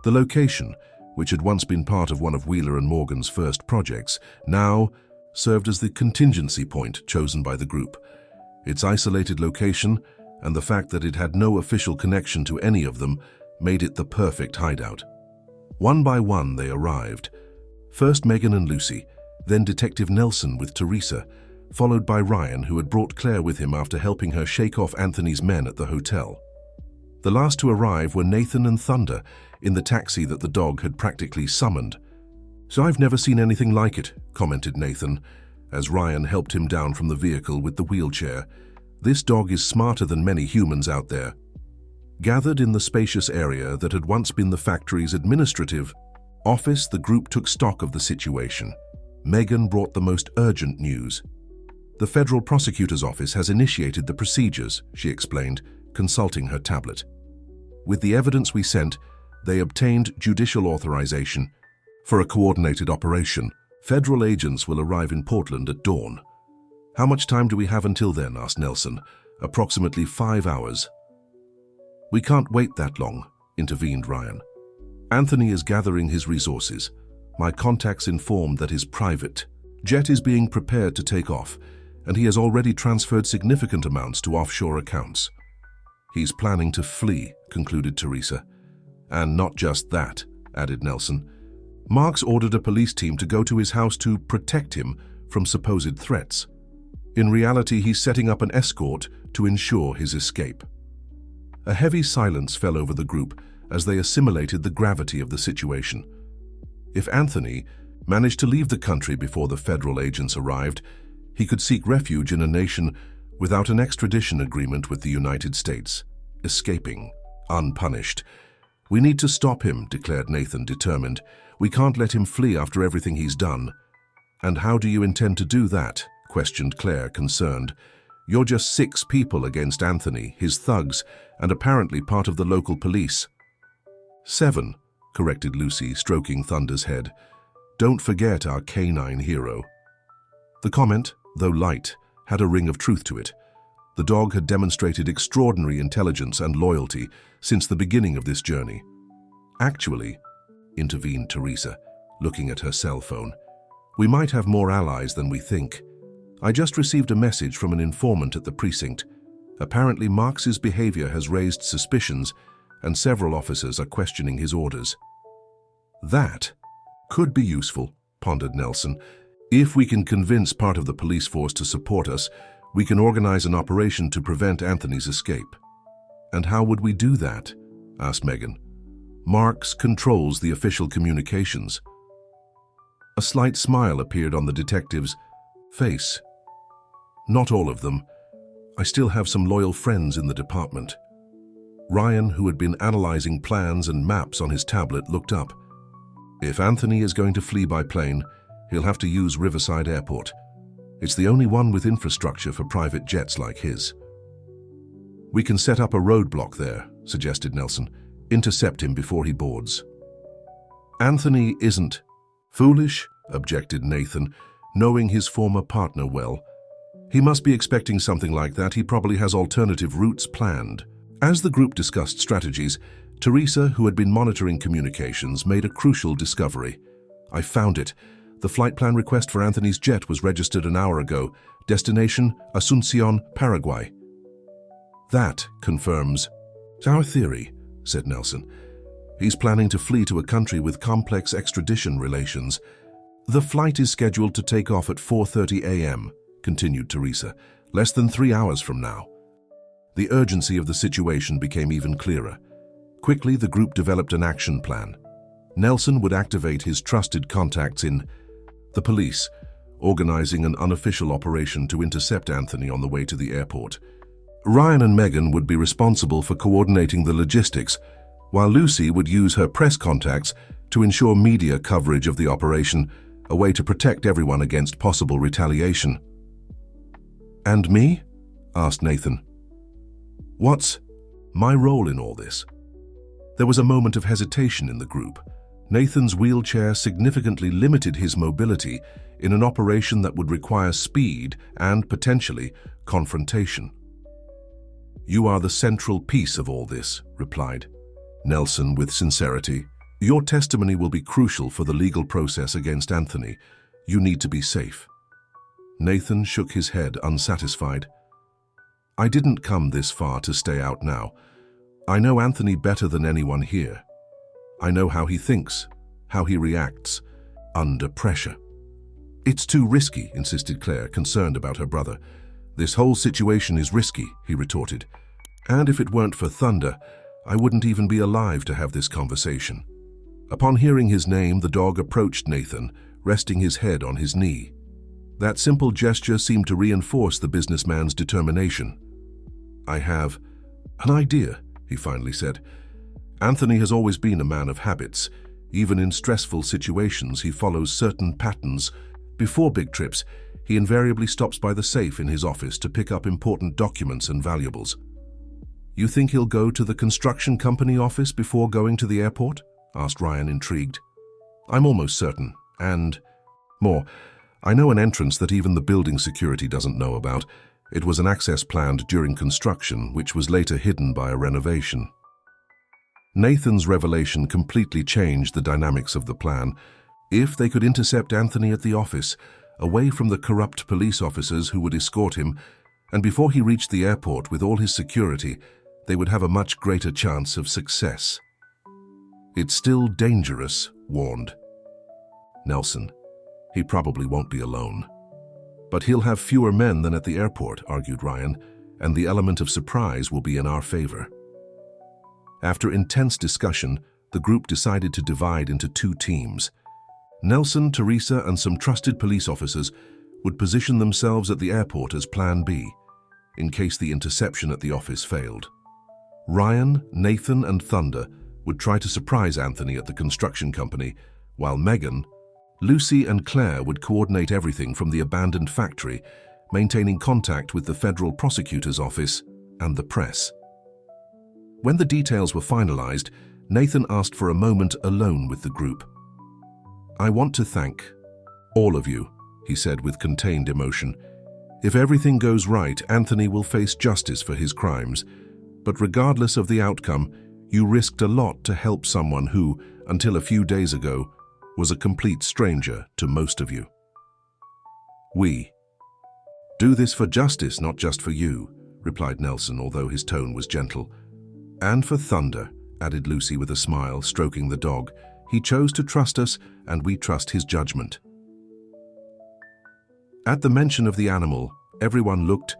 The location, which had once been part of one of Wheeler and Morgan's first projects, now served as the contingency point chosen by the group. Its isolated location and the fact that it had no official connection to any of them made it the perfect hideout. One by one they arrived. First Megan and Lucy, then Detective Nelson with Teresa, followed by Ryan, who had brought Claire with him after helping her shake off Anthony's men at the hotel. The last to arrive were Nathan and Thunder in the taxi that the dog had practically summoned. "So I've never seen anything like it," commented Nathan, as Ryan helped him down from the vehicle with the wheelchair. "This dog is smarter than many humans out there." Gathered in the spacious area that had once been the factory's administrative office, the group took stock of the situation. Megan brought the most urgent news. "The federal prosecutor's office has initiated the procedures," she explained, consulting her tablet. "With the evidence we sent, they obtained judicial authorization for a coordinated operation. Federal agents will arrive in Portland at dawn." "How much time do we have until then?" asked Nelson. "Approximately 5 hours." "We can't wait that long," intervened Ryan. "Anthony is gathering his resources. My contacts informed that his private jet is being prepared to take off, and he has already transferred significant amounts to offshore accounts." "He's planning to flee," concluded Teresa. "And not just that," added Nelson. "Mark's ordered a police team to go to his house to protect him from supposed threats. In reality, he's setting up an escort to ensure his escape." A heavy silence fell over the group as they assimilated the gravity of the situation. If Anthony managed to leave the country before the federal agents arrived, he could seek refuge in a nation without an extradition agreement with the United States, escaping unpunished. "We need to stop him," declared Nathan, determined. "We can't let him flee after everything he's done." "And how do you intend to do that?" questioned Claire, concerned. "You're just 6 people against Anthony, his thugs, and apparently part of the local police." 7, corrected Lucy, stroking Thunder's head. "Don't forget our canine hero." The comment, though light, had a ring of truth to it. The dog had demonstrated extraordinary intelligence and loyalty since the beginning of this journey. "Actually," intervened Teresa, looking at her cell phone, "we might have more allies than we think. I just received a message from an informant at the precinct. Apparently Marx's behavior has raised suspicions, and several officers are questioning his orders." "That could be useful," pondered Nelson. "If we can convince part of the police force to support us, we can organize an operation to prevent Anthony's escape." "And how would we do that?" asked Megan. "Marx controls the official communications." A slight smile appeared on the detective's face. "Not all of them. I still have some loyal friends in the department." Ryan, who had been analyzing plans and maps on his tablet, looked up. "If Anthony is going to flee by plane, he'll have to use Riverside Airport. It's the only one with infrastructure for private jets like his." "We can set up a roadblock there," suggested Nelson. "Intercept him before he boards." "Anthony isn't foolish," objected Nathan, knowing his former partner well. "He must be expecting something like that. He probably has alternative routes planned." As the group discussed strategies, Teresa, who had been monitoring communications, made a crucial discovery. "I found it. The flight plan request for Anthony's jet was registered an hour ago. Destination, Asunción, Paraguay." "That confirms our theory," said Nelson. "He's planning to flee to a country with complex extradition relations. The flight is scheduled to take off at 4:30 a.m., continued Teresa, "less than 3 hours from now." The urgency of the situation became even clearer. Quickly, the group developed an action plan. Nelson would activate his trusted contacts in the police, organizing an unofficial operation to intercept Anthony on the way to the airport. Ryan and Megan would be responsible for coordinating the logistics, while Lucy would use her press contacts to ensure media coverage of the operation, a way to protect everyone against possible retaliation. "And me?" asked Nathan. "What's My role in all this? There was a moment of hesitation in the group. Nathan's wheelchair significantly limited his mobility in an operation that would require speed and, potentially, confrontation. "You are the central piece of all this," replied Nelson with sincerity. "Your testimony will be crucial for the legal process against Anthony. You need to be safe." Nathan shook his head, unsatisfied. "I didn't come this far to stay out now. I know Anthony better than anyone here. I know how he thinks, how he reacts, under pressure." "It's too risky," insisted Claire, concerned about her brother. "This whole situation is risky," he retorted. "And if it weren't for Thunder, I wouldn't even be alive to have this conversation." Upon hearing his name, the dog approached Nathan, resting his head on his knee. That simple gesture seemed to reinforce the businessman's determination. "I have an idea," he finally said. "Anthony has always been a man of habits. Even in stressful situations, he follows certain patterns. Before big trips, he invariably stops by the safe in his office to pick up important documents and valuables." "You think he'll go to the construction company office before going to the airport?" asked Ryan, intrigued. "I'm almost certain. And more, I know an entrance that even the building security doesn't know about. It was an access planned during construction, which was later hidden by a renovation." Nathan's revelation completely changed the dynamics of the plan. If they could intercept Anthony at the office, away from the corrupt police officers who would escort him, and before he reached the airport with all his security, they would have a much greater chance of success. "It's still dangerous," warned Nelson. "He probably won't be alone." "But he'll have fewer men than at the airport," argued Ryan, "and the element of surprise will be in our favor." After intense discussion, the group decided to divide into two teams. Nelson, Teresa, and some trusted police officers would position themselves at the airport as Plan B, in case the interception at the office failed. Ryan, Nathan, and Thunder would try to surprise Anthony at the construction company, while Megan, Lucy, and Claire would coordinate everything from the abandoned factory, maintaining contact with the federal prosecutor's office and the press. When the details were finalized, Nathan asked for a moment alone with the group. "I want to thank all of you," he said with contained emotion. "If everything goes right, Anthony will face justice for his crimes. But regardless of the outcome, you risked a lot to help someone who, until a few days ago, was a complete stranger to most of you. We do this for justice, not just for you," replied Nelson, although his tone was gentle. "And for Thunder," added Lucy with a smile, stroking the dog. "He chose to trust us, and we trust his judgment." At the mention of the animal, everyone looked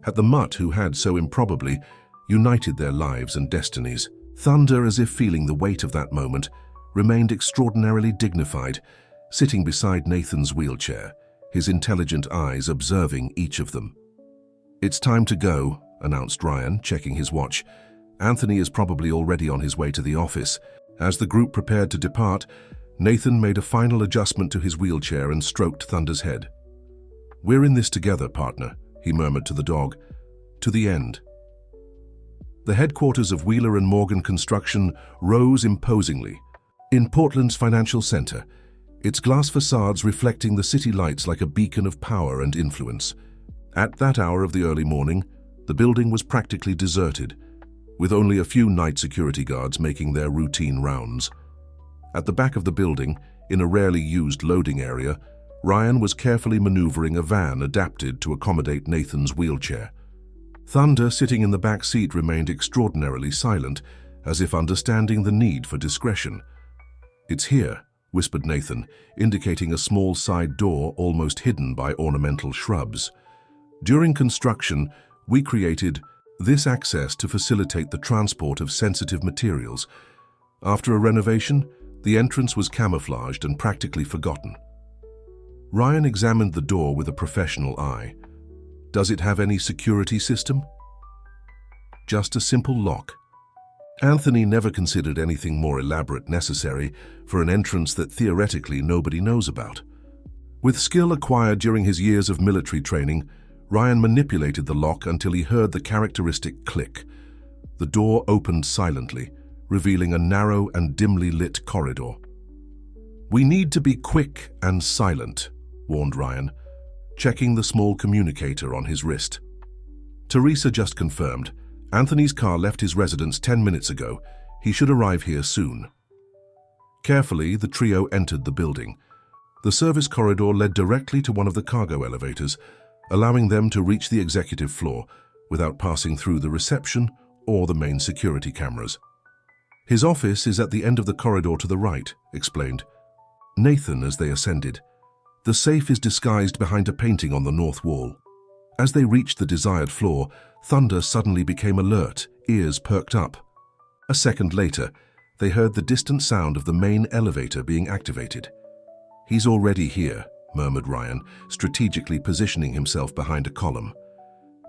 at the mutt who had so improbably united their lives and destinies. Thunder, as if feeling the weight of that moment, remained extraordinarily dignified, sitting beside Nathan's wheelchair, his intelligent eyes observing each of them. "It's time to go," announced Ryan, checking his watch. "Anthony is probably already on his way to the office." As the group prepared to depart, Nathan made a final adjustment to his wheelchair and stroked Thunder's head. "We're in this together, partner," he murmured to the dog. "To the end." The headquarters of Wheeler and Morgan Construction rose imposingly in Portland's financial center, its glass facades reflecting the city lights like a beacon of power and influence. At that hour of the early morning, the building was practically deserted, with only a few night security guards making their routine rounds. At the back of the building, in a rarely used loading area, Ryan was carefully maneuvering a van adapted to accommodate Nathan's wheelchair. Thunder, sitting in the back seat, remained extraordinarily silent, as if understanding the need for discretion. "It's here," whispered Nathan, indicating a small side door almost hidden by ornamental shrubs. "During construction, we created this access to facilitate the transport of sensitive materials. After a renovation, the entrance was camouflaged and practically forgotten." Ryan examined the door with a professional eye. "Does it have any security system?" "Just a simple lock." Anthony never considered anything more elaborate necessary for an entrance that theoretically nobody knows about. With skill acquired during his years of military training, Ryan manipulated the lock until he heard the characteristic click. The door opened silently, revealing a narrow and dimly lit corridor. "We need to be quick and silent," warned Ryan, checking the small communicator on his wrist. Teresa just confirmed. Anthony's car left his residence 10 minutes ago. He should arrive here soon. Carefully, the trio entered the building. The service corridor led directly to one of the cargo elevators, allowing them to reach the executive floor without passing through the reception or the main security cameras. "His office is at the end of the corridor to the right," explained Nathan as they ascended. "The safe is disguised behind a painting on the north wall." As they reached the desired floor, Thunder suddenly became alert, ears perked up. A second later, they heard the distant sound of the main elevator being activated. "He's already here," murmured Ryan, strategically positioning himself behind a column.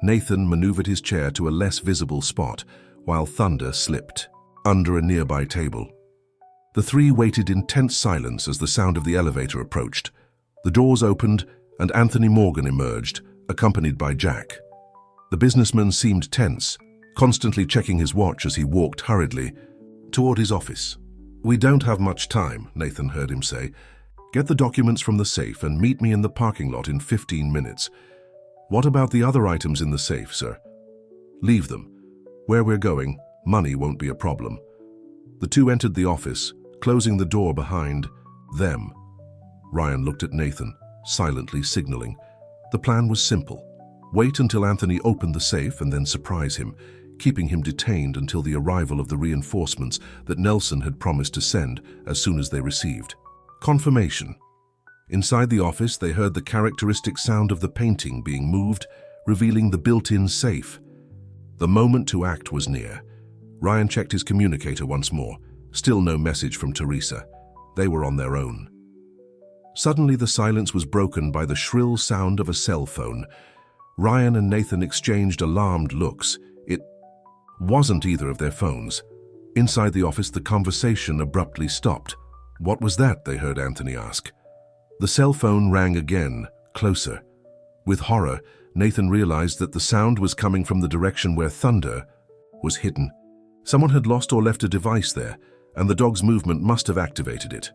Nathan maneuvered his chair to a less visible spot, while Thunder slipped under a nearby table. The three waited in tense silence as the sound of the elevator approached. The doors opened, and Anthony Morgan emerged, accompanied by Jack. The businessman seemed tense, constantly checking his watch as he walked hurriedly toward his office. "We don't have much time," Nathan heard him say. "Get the documents from the safe and meet me in the parking lot in 15 minutes. "What about the other items in the safe, sir?" "Leave them. Where we're going, money won't be a problem." The two entered the office, closing the door behind them. Ryan looked at Nathan, silently signaling. The plan was simple. Wait until Anthony opened the safe and then surprise him, keeping him detained until the arrival of the reinforcements that Nelson had promised to send as soon as they received confirmation. Inside the office, they heard the characteristic sound of the painting being moved, revealing the built-in safe. The moment to act was near. Ryan checked his communicator once more. Still no message from Teresa. They were on their own. Suddenly, the silence was broken by the shrill sound of a cell phone. Ryan and Nathan exchanged alarmed looks. It wasn't either of their phones. Inside the office, the conversation abruptly stopped. "What was that?" they heard Anthony ask. The cell phone rang again, closer. With horror, Nathan realized that the sound was coming from the direction where Thunder was hidden. Someone had lost or left a device there, and the dog's movement must have activated it.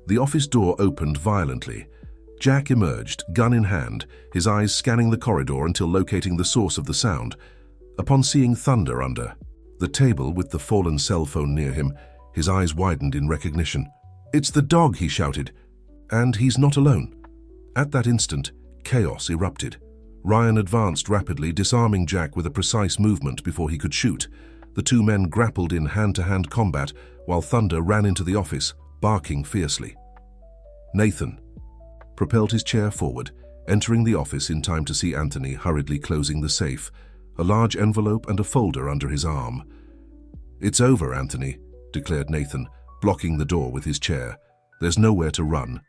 The office door opened violently. Jack emerged, gun in hand, his eyes scanning the corridor until locating the source of the sound. Upon seeing Thunder under the table with the fallen cell phone near him, his eyes widened in recognition. "It's the dog," he shouted. "And he's not alone." At that instant, chaos erupted. Ryan advanced rapidly, disarming Jack with a precise movement before he could shoot. The two men grappled in hand-to-hand combat, while Thunder ran into the office, barking fiercely. Nathan propelled his chair forward, entering the office in time to see Anthony hurriedly closing the safe, a large envelope and a folder under his arm. "It's over, Anthony," declared Nathan, blocking the door with his chair. "There's nowhere to run."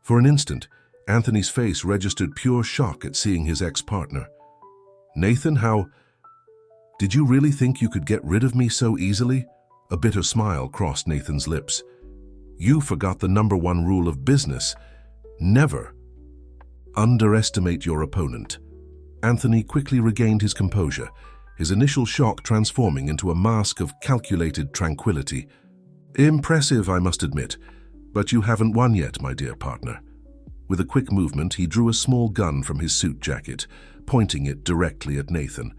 For an instant, Anthony's face registered pure shock at seeing his ex-partner. "Nathan, how... Did you really think you could get rid of me so easily?" A bitter smile crossed Nathan's lips. "You forgot the #1 rule of business. Never underestimate your opponent." Anthony quickly regained his composure, his initial shock transforming into a mask of calculated tranquility. "Impressive, I must admit, but you haven't won yet, my dear partner." With a quick movement, he drew a small gun from his suit jacket, pointing it directly at Nathan.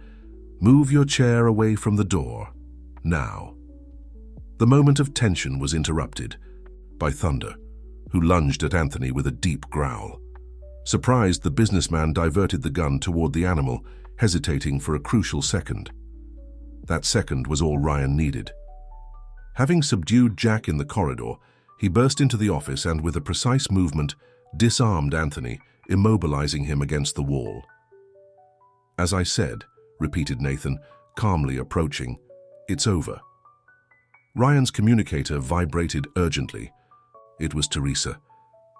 "Move your chair away from the door. Now." The moment of tension was interrupted by Thunder, who lunged at Anthony with a deep growl. Surprised, the businessman diverted the gun toward the animal, hesitating for a crucial second. That second was all Ryan needed. Having subdued Jack in the corridor, he burst into the office and, with a precise movement, disarmed Anthony, immobilizing him against the wall. "As I said," repeated Nathan, calmly approaching, "it's over." Ryan's communicator vibrated urgently. It was Teresa.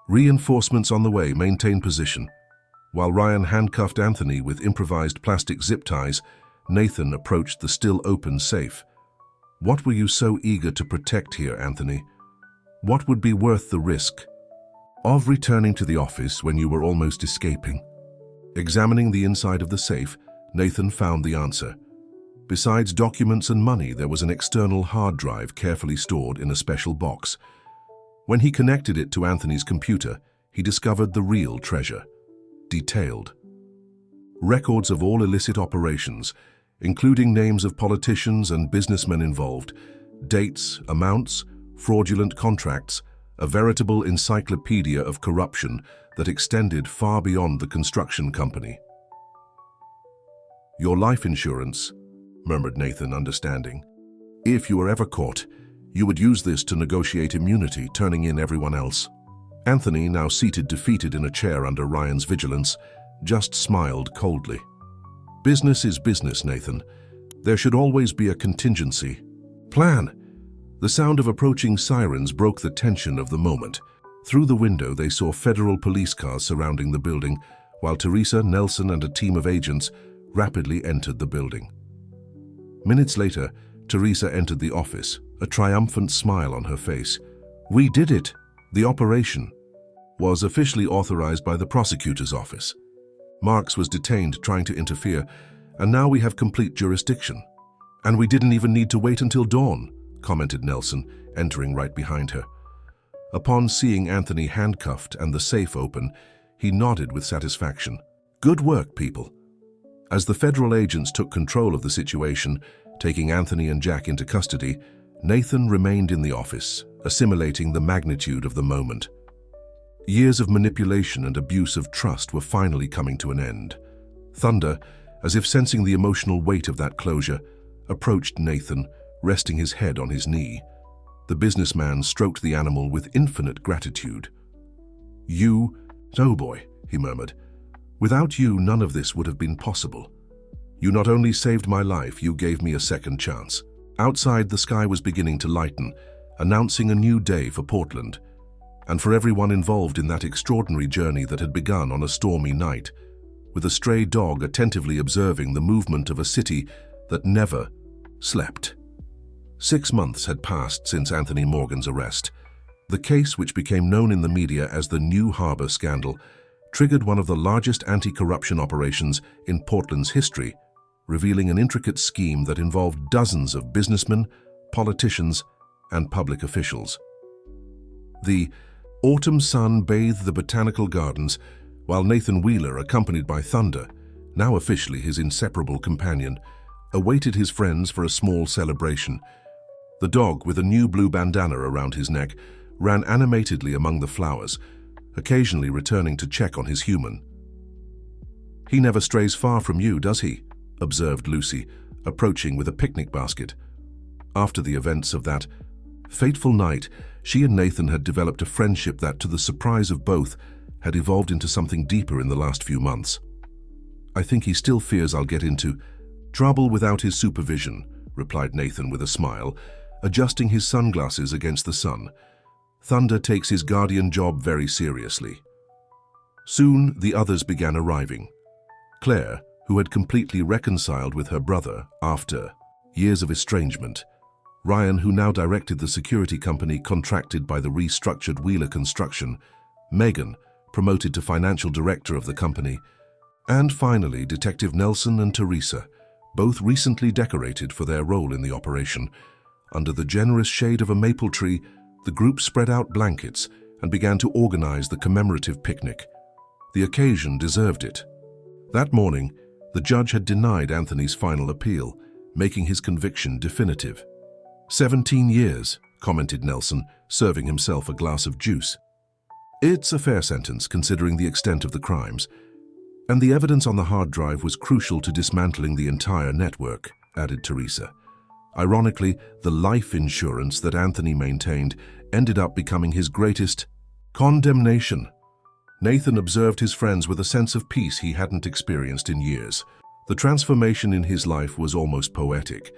"Reinforcements on the way, maintain position." While Ryan handcuffed Anthony with improvised plastic zip ties, Nathan approached the still open safe. "What were you so eager to protect here, Anthony? What would be worth the risk of returning to the office when you were almost escaping?" Examining the inside of the safe, Nathan found the answer. Besides documents and money, there was an external hard drive carefully stored in a special box. When he connected it to Anthony's computer, he discovered the real treasure. Detailed records of all illicit operations, including names of politicians and businessmen involved, dates, amounts, fraudulent contracts, a veritable encyclopedia of corruption that extended far beyond the construction company. "Your life insurance," murmured Nathan, understanding. "If you were ever caught, you would use this to negotiate immunity, turning in everyone else." Anthony, now seated defeated in a chair under Ryan's vigilance, just smiled coldly. "Business is business, Nathan. There should always be a contingency plan." The sound of approaching sirens broke the tension of the moment. Through the window, they saw federal police cars surrounding the building, while Teresa, Nelson, and a team of agents rapidly entered the building. Minutes later, Teresa entered the office, a triumphant smile on her face. "We did it! The operation was officially authorized by the prosecutor's office. Marks was detained trying to interfere, and now we have complete jurisdiction. And we didn't even need to wait until dawn," commented Nelson, entering right behind her. Upon seeing Anthony handcuffed and the safe open, he nodded with satisfaction. "Good work, people." As the federal agents took control of the situation, taking Anthony and Jack into custody, Nathan remained in the office, assimilating the magnitude of the moment. Years of manipulation and abuse of trust were finally coming to an end. Thunder, as if sensing the emotional weight of that closure, approached Nathan, resting his head on his knee. The businessman stroked the animal with infinite gratitude. "Oh boy," he murmured. "Without you, none of this would have been possible. You not only saved my life, you gave me a second chance." Outside, the sky was beginning to lighten, announcing a new day for Portland, and for everyone involved in that extraordinary journey that had begun on a stormy night, with a stray dog attentively observing the movement of a city that never slept. 6 months had passed since Anthony Morgan's arrest. The case, which became known in the media as the New Harbor scandal, triggered one of the largest anti-corruption operations in Portland's history, revealing an intricate scheme that involved dozens of businessmen, politicians, and public officials. The autumn sun bathed the botanical gardens, while Nathan Wheeler, accompanied by Thunder, now officially his inseparable companion, awaited his friends for a small celebration. The dog, with a new blue bandana around his neck, ran animatedly among the flowers, occasionally returning to check on his human. "He never strays far from you, does he?" observed Lucy, approaching with a picnic basket. After the events of that fateful night, she and Nathan had developed a friendship that, to the surprise of both, had evolved into something deeper in the last few months. "I think he still fears I'll get into trouble without his supervision," replied Nathan with a smile, adjusting his sunglasses against the sun. "Thunder takes his guardian job very seriously." Soon, the others began arriving. Claire, who had completely reconciled with her brother after years of estrangement; Ryan, who now directed the security company contracted by the restructured Wheeler Construction; Megan, promoted to financial director of the company; and finally, Detective Nelson and Teresa, both recently decorated for their role in the operation. Under the generous shade of a maple tree, the group spread out blankets and began to organize the commemorative picnic. The occasion deserved it. That morning, the judge had denied Anthony's final appeal, making his conviction definitive. 17 years, commented Nelson, serving himself a glass of juice. "It's a fair sentence, considering the extent of the crimes. And the evidence on the hard drive was crucial to dismantling the entire network," added Teresa. Ironically, the life insurance that Anthony maintained ended up becoming his greatest condemnation. Nathan observed his friends with a sense of peace he hadn't experienced in years. The transformation in his life was almost poetic.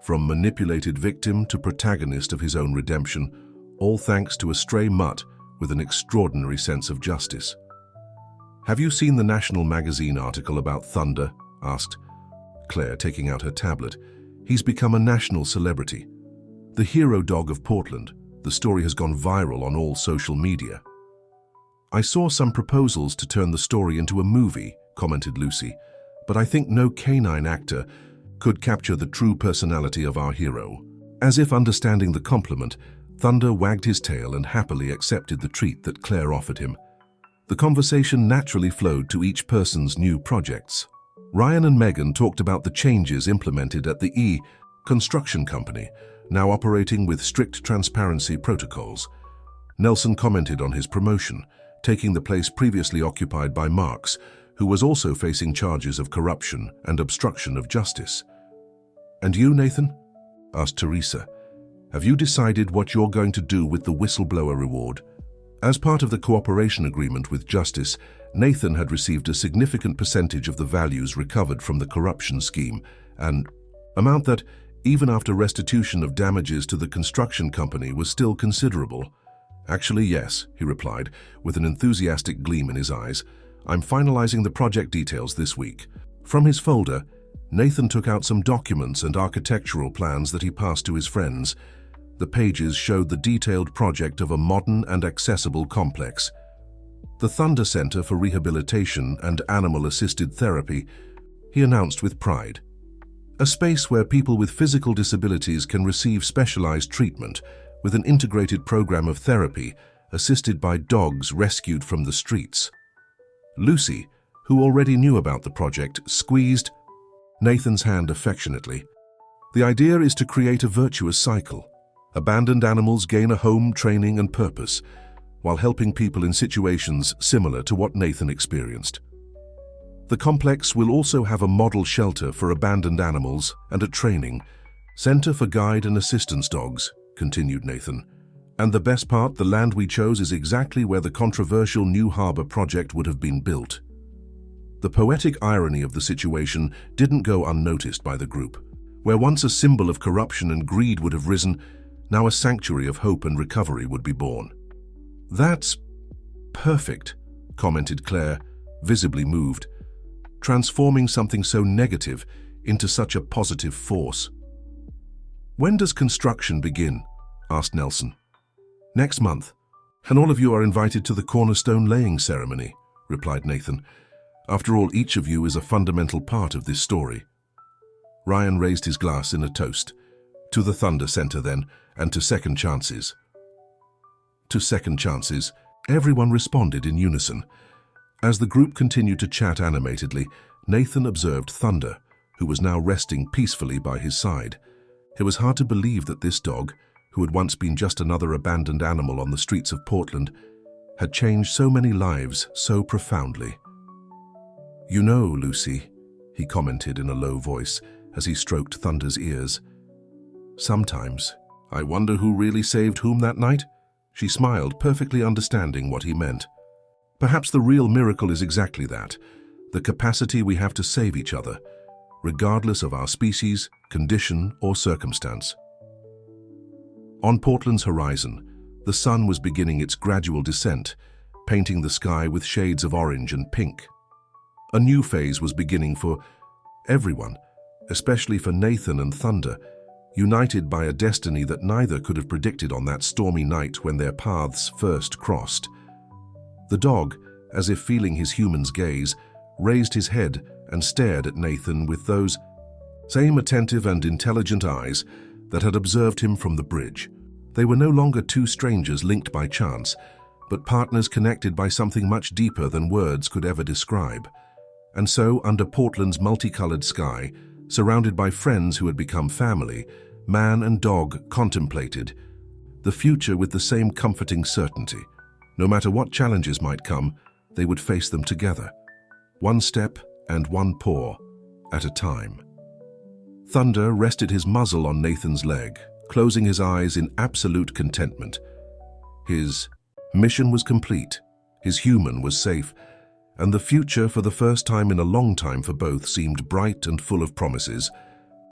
From manipulated victim to protagonist of his own redemption, all thanks to a stray mutt with an extraordinary sense of justice. "Have you seen the National Magazine article about Thunder?" asked Claire, taking out her tablet. "He's become a national celebrity. The hero dog of Portland. The story has gone viral on all social media." "I saw some proposals to turn the story into a movie," commented Lucy, "but I think no canine actor could capture the true personality of our hero. As if understanding the compliment, Thunder wagged his tail and happily accepted the treat that Claire offered him. The conversation naturally flowed to each person's new projects. Ryan and Megan talked about the changes implemented at the construction company, now operating with strict transparency protocols. Nelson commented on his promotion, taking the place previously occupied by Marks, who was also facing charges of corruption and obstruction of justice. "And you, Nathan?" asked Teresa. "Have you decided what you're going to do with the whistleblower reward?" As part of the cooperation agreement with Justice, Nathan had received a significant percentage of the values recovered from the corruption scheme, an amount that, even after restitution of damages to the construction company, was still considerable. "Actually, yes," he replied, with an enthusiastic gleam in his eyes. "I'm finalizing the project details this week." From his folder, Nathan took out some documents and architectural plans that he passed to his friends. The pages showed the detailed project of a modern and accessible complex. The Thunder Center for Rehabilitation and Animal-Assisted Therapy, he announced with pride. A space where people with physical disabilities can receive specialized treatment with an integrated program of therapy assisted by dogs rescued from the streets. Lucy, who already knew about the project, squeezed Nathan's hand affectionately. "The idea is to create a virtuous cycle. Abandoned animals gain a home, training, and purpose, while helping people in situations similar to what Nathan experienced. The complex will also have a model shelter for abandoned animals and a training center for guide and assistance dogs," continued Nathan. "And the best part, the land we chose is exactly where the controversial New Harbor project would have been built." The poetic irony of the situation didn't go unnoticed by the group. Where once a symbol of corruption and greed would have risen, now a sanctuary of hope and recovery would be born. "That's perfect," commented Claire, visibly moved. "Transforming something so negative into such a positive force." "When does construction begin?" asked Nelson. "Next month, and all of you are invited to the cornerstone laying ceremony," replied Nathan. "After all, each of you is a fundamental part of this story." Ryan raised his glass in a toast. "To the Thunder Center, then, and to second chances." "To second chances," everyone responded in unison. As the group continued to chat animatedly, Nathan observed Thunder, who was now resting peacefully by his side. It was hard to believe that this dog, who had once been just another abandoned animal on the streets of Portland, had changed so many lives so profoundly. "You know, Lucy," he commented in a low voice as he stroked Thunder's ears, "sometimes I wonder who really saved whom that night." She smiled, perfectly understanding what he meant. "Perhaps the real miracle is exactly that, the capacity we have to save each other, regardless of our species, condition, or circumstance." On Portland's horizon, the sun was beginning its gradual descent, painting the sky with shades of orange and pink. A new phase was beginning for everyone, especially for Nathan and Thunder, united by a destiny that neither could have predicted on that stormy night when their paths first crossed. The dog, as if feeling his human's gaze, raised his head and stared at Nathan with those same attentive and intelligent eyes that had observed him from the bridge. They were no longer two strangers linked by chance, but partners connected by something much deeper than words could ever describe. And so, under Portland's multicolored sky, surrounded by friends who had become family, man and dog contemplated the future with the same comforting certainty. No matter what challenges might come, they would face them together, one step and one paw at a time. Thunder rested his muzzle on Nathan's leg, closing his eyes in absolute contentment. His mission was complete, his human was safe, and the future, for the first time in a long time for both, seemed bright and full of promises.